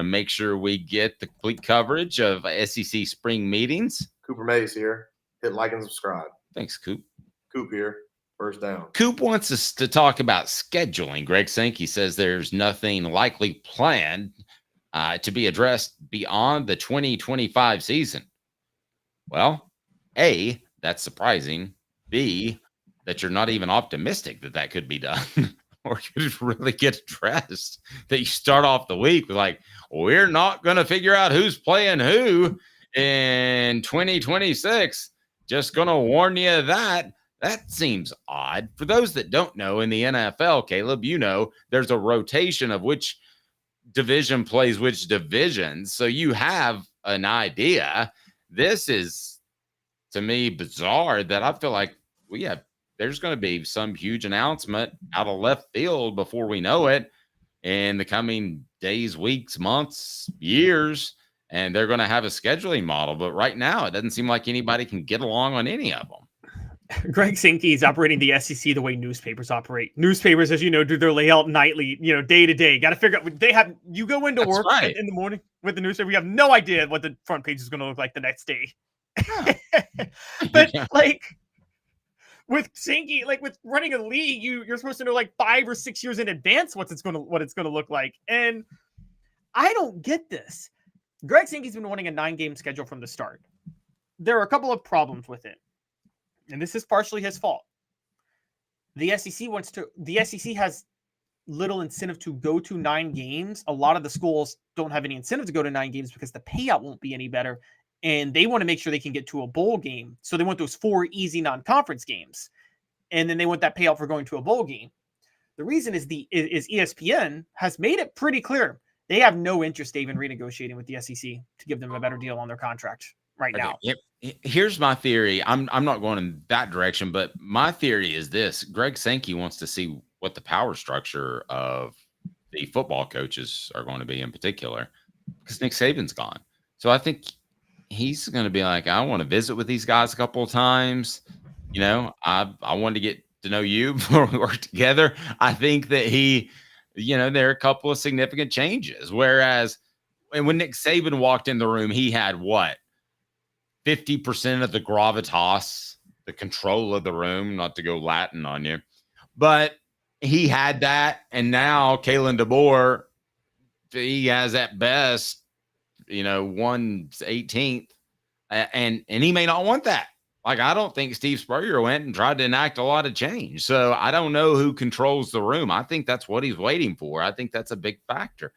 make sure we get the complete coverage of SEC spring meetings? Cooper Mays here. Hit like and subscribe. Thanks, Coop. Coop here. First down. Coop wants us to talk about scheduling. Greg Sankey says there's nothing likely planned to be addressed beyond the 2025 season. Well, A, that's surprising. B, that you're not even optimistic that that could be done. Or could it really get addressed that you start off the week with like, we're not going to figure out who's playing who in 2026. Just going to warn you that. That seems odd. For those that don't know, in the NFL, Caleb, there's a rotation of which division plays which divisions. So you have an idea. This is, to me, bizarre that I feel like there's going to be some huge announcement out of left field before we know it in the coming days, weeks, months, years, and they're going to have a scheduling model. But right now, it doesn't seem like anybody can get along on any of them. Greg Sankey is operating the SEC the way newspapers operate. Newspapers, as you know, do their layout nightly, day to day. Got to figure out. You go into work in the morning with the newspaper. You have no idea what the front page is going to look like the next day. But with Sankey, with running a league, you're supposed to know 5 or 6 years in advance what it's going to look like. And I don't get this. Greg Sankey's been wanting a 9-game schedule from the start. There are a couple of problems with it. And this is partially his fault. The SEC has little incentive to go to 9 games. A lot of the schools don't have any incentive to go to 9 games because the payout won't be any better. And they want to make sure they can get to a bowl game. So they want those 4 easy non-conference games. And then they want that payout for going to a bowl game. The reason is ESPN has made it pretty clear. They have no interest in even renegotiating with the SEC to give them a better deal on their contract now. Yep. Here's my theory. I'm not going in that direction, but my theory is this. Greg Sankey wants to see what the power structure of the football coaches are going to be in particular, because Nick Saban's gone. So I think he's going to be like, I want to visit with these guys a couple of times. I wanted to get to know you before we work together. I think that there are a couple of significant changes. Whereas when Nick Saban walked in the room, he had 50% of the gravitas, the control of the room, not to go Latin on you, but he had that. And now Kalen DeBoer, he has at best, 1/18th, and he may not want that. I don't think Steve Spurrier went and tried to enact a lot of change. So I don't know who controls the room. I think that's what he's waiting for. I think that's a big factor.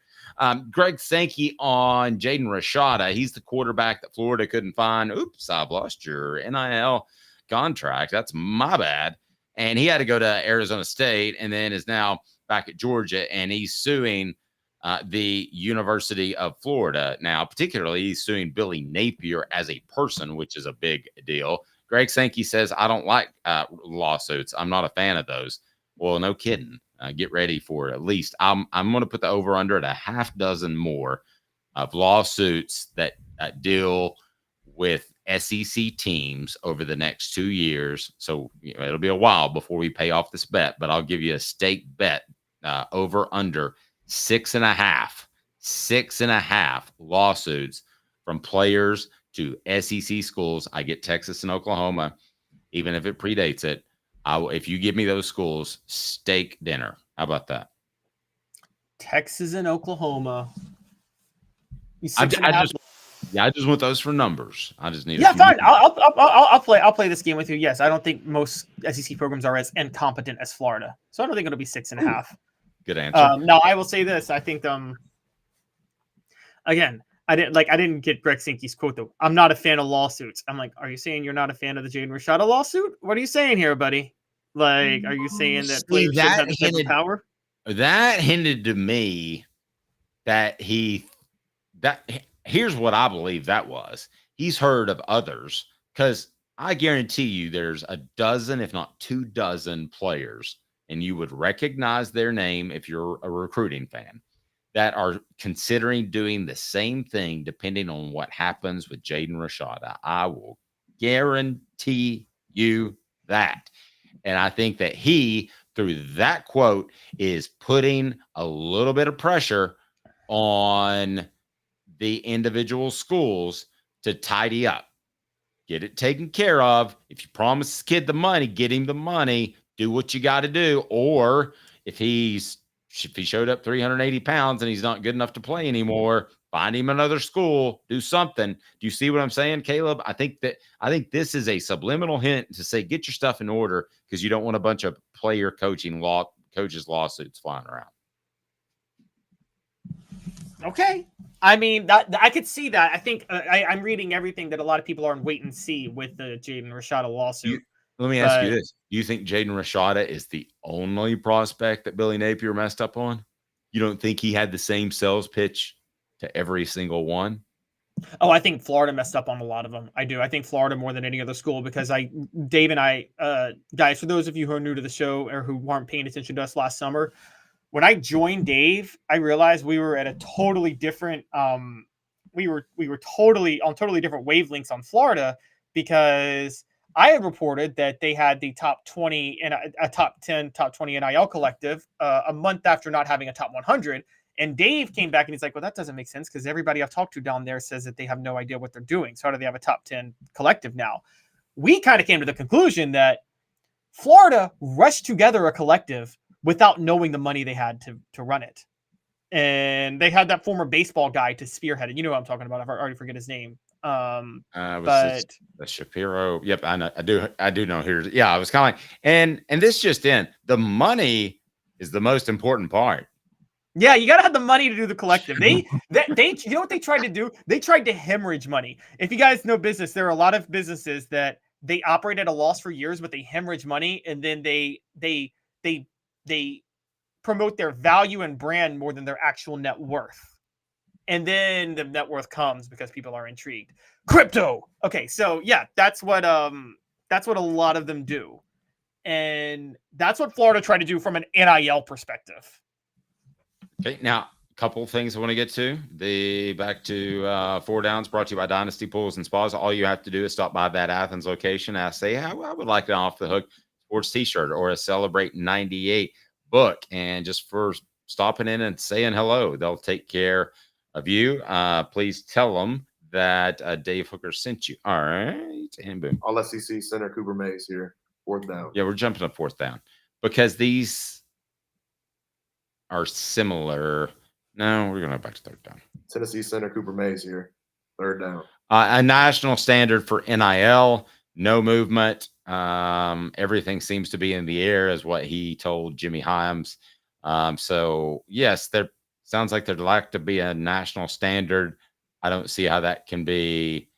Greg Sankey on Jaden Rashada. He's the quarterback that Florida couldn't find. Oops, I've lost your NIL contract. That's my bad. And he had to go to Arizona State and then is now back at Georgia, and he's suing the University of Florida. Now, particularly, he's suing Billy Napier as a person, which is a big deal. Greg Sankey says, I don't like lawsuits. I'm not a fan of those. Well, no kidding. Get ready for at least. I'm going to put the over under at a half dozen more of lawsuits that deal with SEC teams over the next 2 years. So it'll be a while before we pay off this bet, but I'll give you a stake bet over under 6.5 lawsuits from players to SEC schools. I get Texas and Oklahoma, even if it predates it. If you give me those schools, steak dinner. How about that? Texas and Oklahoma. I just want those for numbers. I just need. Yeah, fine. I'll play this game with you. Yes, I don't think most SEC programs are as incompetent as Florida, so I don't think it'll be 6.5. Good answer. Now I will say this. I think again, I didn't get Greg Sankey's quote though. I'm not a fan of lawsuits. I'm like, are you saying you're not a fan of the Jaden Rashada lawsuit? What are you saying here, buddy? Are you saying that players should have the power? That hinted to me that here's what I believe that was. He's heard of others, because I guarantee you there's a dozen, if not 24 players, and you would recognize their name if you're a recruiting fan, that are considering doing the same thing depending on what happens with Jaden Rashada. I will guarantee you that. And I think that he, through that quote, is putting a little bit of pressure on the individual schools to tidy up, get it taken care of. If you promise this kid the money, get him the money, do what you got to do. Or if he showed up 380 pounds and he's not good enough to play anymore, find him another school, do something. Do you see what I'm saying, Caleb? I think this is a subliminal hint to say, get your stuff in order, because you don't want a bunch of player coaches lawsuits flying around. Okay. I mean, I could see that. I think I'm reading everything that a lot of people are in wait and see with the Jaden Rashada lawsuit. Let me ask you this. Do you think Jaden Rashada is the only prospect that Billy Napier messed up on? You don't think he had the same sales pitch to every single one? Oh, I think Florida messed up on a lot of them. I do. I think Florida more than any other school because Dave and I, guys, for those of you who are new to the show or who weren't paying attention to us last summer, when I joined Dave, I realized we were at a totally different, we were totally on totally different wavelengths on Florida because I had reported that they had the top 20 and a top 10, top 20 NIL collective a month after not having a top 100. And Dave came back and he's like, well, that doesn't make sense because everybody I've talked to down there says that they have no idea what they're doing. So how do they have a top 10 collective now? We kind of came to the conclusion that Florida rushed together a collective without knowing the money they had to run it. And they had that former baseball guy to spearhead it. You know what I'm talking about. I've already forget his name. The Shapiro. Yep, I know. I do know here. Yeah, I was kind of like, and this just in. The money is the most important part. Yeah, you got to have the money to do the collective. They you know what they tried to do? They tried to hemorrhage money. If you guys know business, there are a lot of businesses that they operate at a loss for years, but they hemorrhage money and then they promote their value and brand more than their actual net worth. And then the net worth comes because people are intrigued. Crypto. Okay, so yeah, that's what a lot of them do. And that's what Florida tried to do from an NIL perspective. Okay, now a couple of things I want to get to. Back to 4 Downs, brought to you by Dynasty Pools and Spas. All you have to do is stop by that Athens location. I say, I would like an off the hook sports t-shirt or a Celebrate 98 book. And just for stopping in and saying hello, they'll take care of you. Please tell them that Dave Hooker sent you. All right, and boom. All SEC center Cooper Mays here. 4th down. Yeah, we're jumping to 4th down because these are similar. No, we're going to go back to 3rd down. Tennessee center Cooper Mays here. 3rd down. A national standard for NIL, no movement. Everything seems to be in the air, is what he told Jimmy Hyams. So yes, there sounds like there'd like to be a national standard. I don't see how that can be.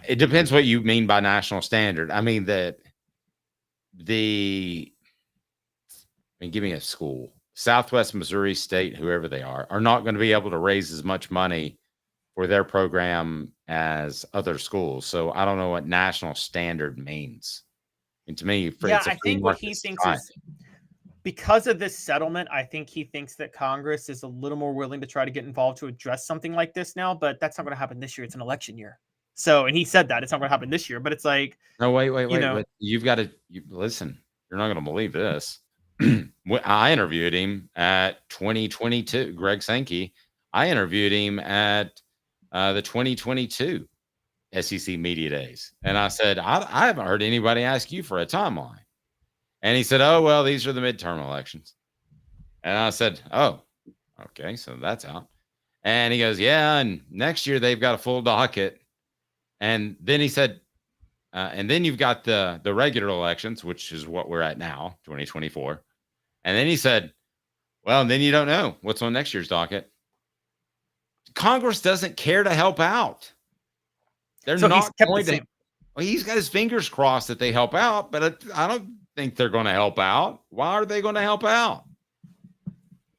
It depends what you mean by national standard. I mean give me a school. Southwest Missouri State, whoever they are not going to be able to raise as much money for their program as other schools. So I don't know what national standard means. And to me, I think what he thinks is because of this settlement, I think he thinks that Congress is a little more willing to try to get involved to address something like this now, but that's not going to happen this year. It's an election year. So, and he said that it's not going to happen this year, but it's like, no, wait. But you've got to listen. You're not going to believe this. I interviewed him at 2022, Greg Sankey. I interviewed him at the 2022 SEC Media Days. And I said, I haven't heard anybody ask you for a timeline. And he said, oh, well, these are the midterm elections. And I said, oh, okay, so that's out. And he goes, yeah, and next year they've got a full docket. And then he said, and then you've got the regular elections, which is what we're at now, 2024. And then he said, well, and then you don't know what's on next year's docket. Congress doesn't care to help out. They're not going to. Well, he's got his fingers crossed that they help out, but I don't think they're going to help out. Why are they going to help out?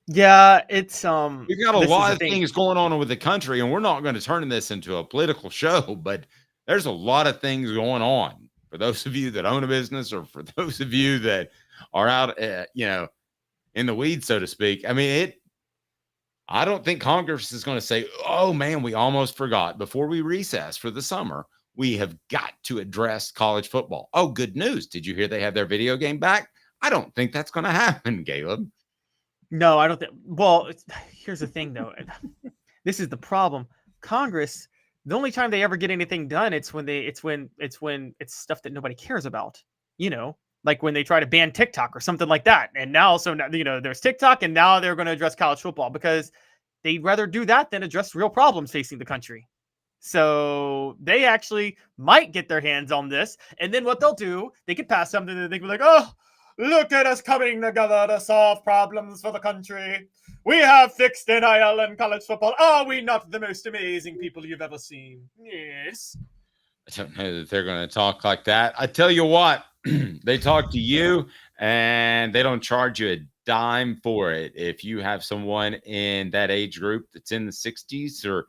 Yeah, it's we've got a lot of things going on with the country, and we're not going to turn this into a political show, but there's a lot of things going on for those of you that own a business or for those of you that are out, in the weeds, so to speak. I mean, I don't think Congress is going to say, oh, man, we almost forgot. Before we recess for the summer, we have got to address college football. Oh, good news. Did you hear they have their video game back? I don't think that's going to happen, Caleb. No, I don't think. Well, here's the thing, though. This is the problem. Congress, the only time they ever get anything done, it's when it's stuff that nobody cares about. Like when they try to ban TikTok or something like that. And now, there's TikTok, and now they're going to address college football because they'd rather do that than address real problems facing the country. So they actually might get their hands on this. And then what they'll do, they could pass something that they can be like, oh, look at us coming together to solve problems for the country. We have fixed NIL and college football. Are we not the most amazing people you've ever seen? Yes. I don't know that they're going to talk like that. I tell you what, they talk to you and they don't charge you a dime for it. If you have someone in that age group that's in the 60s or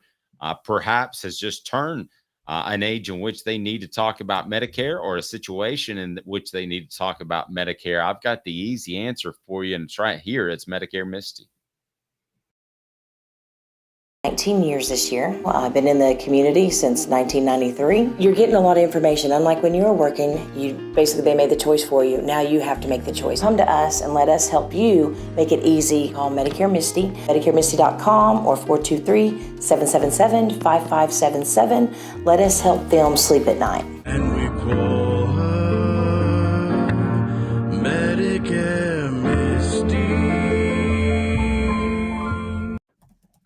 perhaps has just turned an age in which they need to talk about Medicare, or a situation in which they need to talk about Medicare, I've got the easy answer for you, and it's right here. It's Medicare Misty. 19 years this year. I've been in the community since 1993. You're getting a lot of information. Unlike when you were working, they made the choice for you. Now you have to make the choice. Come to us and let us help you make it easy. Call Medicare Misty, MedicareMisty.com or 423-777-5577. Let us help them sleep at night. And we call her Medicare Misty.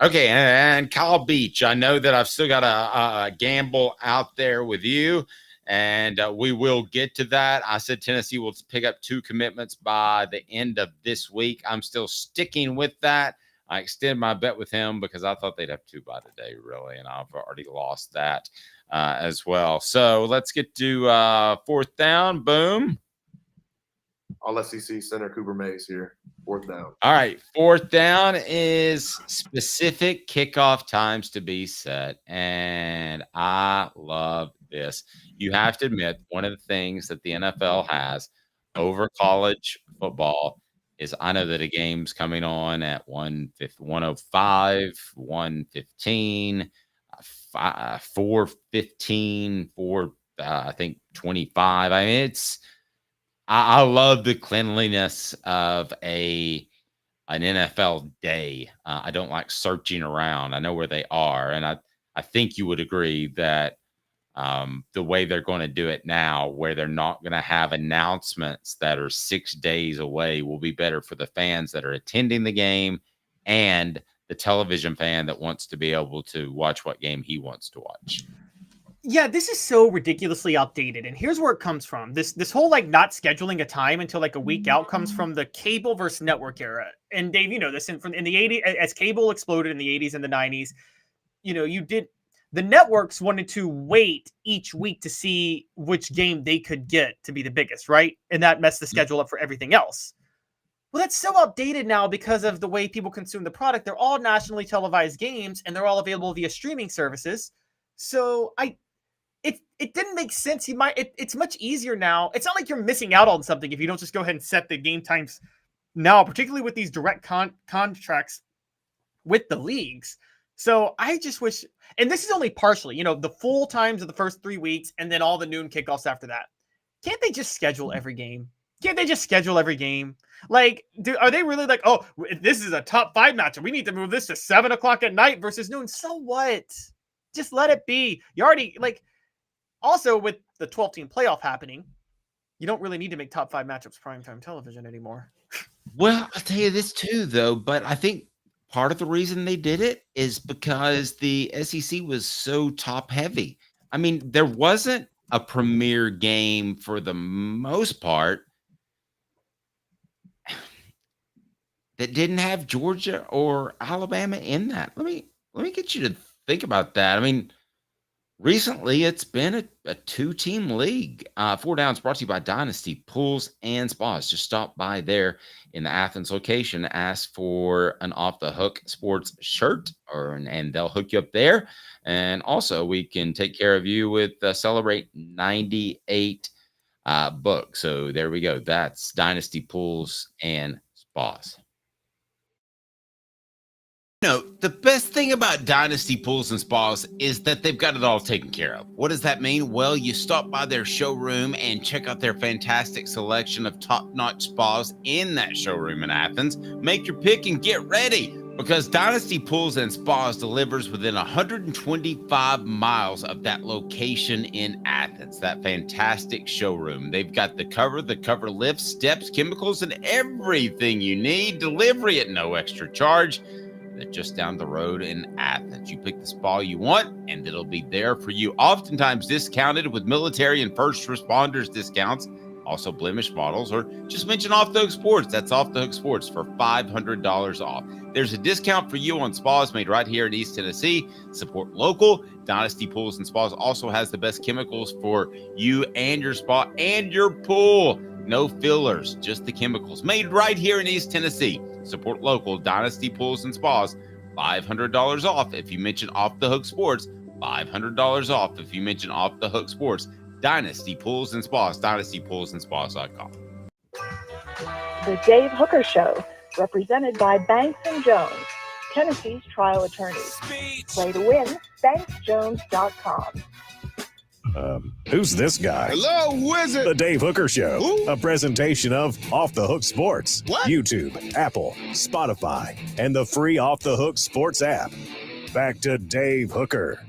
Okay, and Kyle Beach, I know that I've still got a gamble out there with you, and we will get to that. I said Tennessee will pick up 2 commitments by the end of this week. I'm still sticking with that. I extend my bet with him because I thought they'd have 2 by today, really, and I've already lost that as well. So let's get to 4th down. Boom. All SEC center Cooper Mays here. 4th down. All right. 4th down is specific kickoff times to be set. And I love this. You have to admit, one of the things that the NFL has over college football is, I know that a game's coming on at 1:05, 1:15, 4:15, 4:25. I mean, I love the cleanliness of an NFL day. I don't like searching around. I know where they are. And I think you would agree that the way they're going to do it now, where they're not going to have announcements that are 6 days away, will be better for the fans that are attending the game and the television fan that wants to be able to watch what game he wants to watch. Yeah, this is so ridiculously outdated. And here's where it comes from. This whole like not scheduling a time until like a week out comes from the cable versus network era. And Dave, you know this, in the 80s, as cable exploded in the 80s and the 90s, the networks wanted to wait each week to see which game they could get to be the biggest, right? And that messed the schedule up for everything else. Well, that's so outdated now because of the way people consume the product. They're all nationally televised games and they're all available via streaming services. So it didn't make sense. It's much easier now. It's not like you're missing out on something if you don't just go ahead and set the game times now, particularly with these direct contracts with the leagues. So I just wish, and this is only partially, the full times of the first 3 weeks and then all the noon kickoffs after that. Can't they just schedule every game? Like, are they really like, oh, this is a top 5 matchup, we need to move this to 7 o'clock at night versus noon? So what? Just let it be. You already, like, also with the 12-team playoff happening, you don't really need to make top 5 matchups primetime television anymore. Well, I'll tell you this too, though, but I think part of the reason they did it is because the SEC was so top heavy. I mean, there wasn't a premier game for the most part that didn't have Georgia or Alabama in that. Let me get you to think about that. I mean, recently it's been a 2-team league. 4 Downs brought to you by Dynasty Pools and Spas. Just stop by there in the Athens location, ask for an Off the Hook Sports shirt, and they'll hook you up there. And also, we can take care of you with Celebrate 98 book. So there we go. That's Dynasty Pools and Spas. The best thing about Dynasty Pools and Spas is that they've got it all taken care of. What does that mean? Well, you stop by their showroom and check out their fantastic selection of top-notch spas in that showroom in Athens. Make your pick and get ready, because Dynasty Pools and Spas delivers within 125 miles of that location in Athens, that fantastic showroom. They've got the cover lift, steps, chemicals, and everything you need. Delivery at no extra charge. Just down the road in Athens. You pick the spa you want, and it'll be there for you. Oftentimes discounted with military and first responders discounts. Also blemish models, or just mention Off the Hook Sports. That's Off the Hook Sports for $500 off. There's a discount for you on spas made right here in East Tennessee. Support local. Dynasty Pools and Spas also has the best chemicals for you and your spa and your pool. No fillers, just the chemicals. Made right here in East Tennessee. Support local Dynasty Pools and Spas. $500 off if you mention Off the Hook Sports. $500 off if you mention Off the Hook Sports. Dynasty Pools and Spas. DynastyPoolsandSpas.com. The Dave Hooker Show, represented by Banks & Jones, Tennessee's trial attorneys. Play to win, banksjones.com. Who's this guy? Hello, wizard. The Dave Hooker Show, Who? a presentation of Off the Hook Sports, What? YouTube, Apple, Spotify, and the free Off the Hook Sports app. Back to Dave Hooker.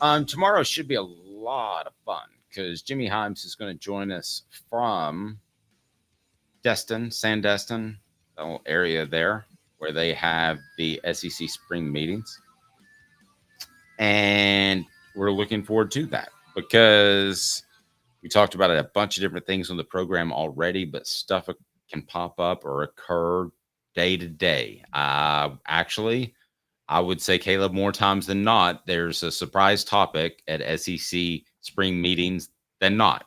Tomorrow should be a lot of fun because Jimmy Himes is going to join us from Sandestin, the whole area there where they have the SEC spring meetings. And we're looking forward to that because we talked about a bunch of different things on the program already, but stuff can pop up or occur day to day. Actually, I would say, Caleb, more times than not, there's a surprise topic at SEC spring meetings than not.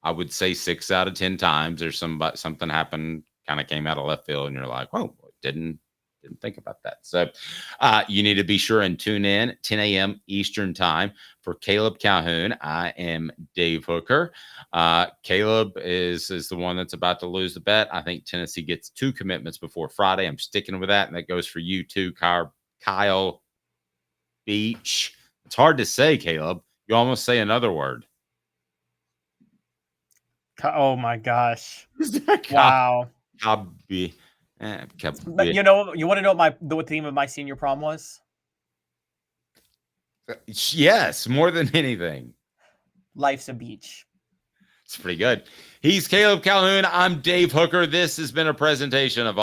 I would say 6 out of 10 times there's something happened, kind of came out of left field, and you're like, "Whoa, didn't think about that." So you need to be sure and tune in 10 a.m. Eastern time for Caleb Calhoun. I am Dave Hooker. Caleb is the one that's about to lose the bet. I think Tennessee gets 2 commitments before Friday. I'm sticking with that, and that goes for you too, Kyle Beach. It's hard to say, Caleb. You almost say another word. Oh my gosh! Wow. But you know, you want to know what the theme of my senior prom was? Yes, more than anything. Life's a beach. It's pretty good. He's Caleb Calhoun. I'm Dave Hooker. This has been a presentation of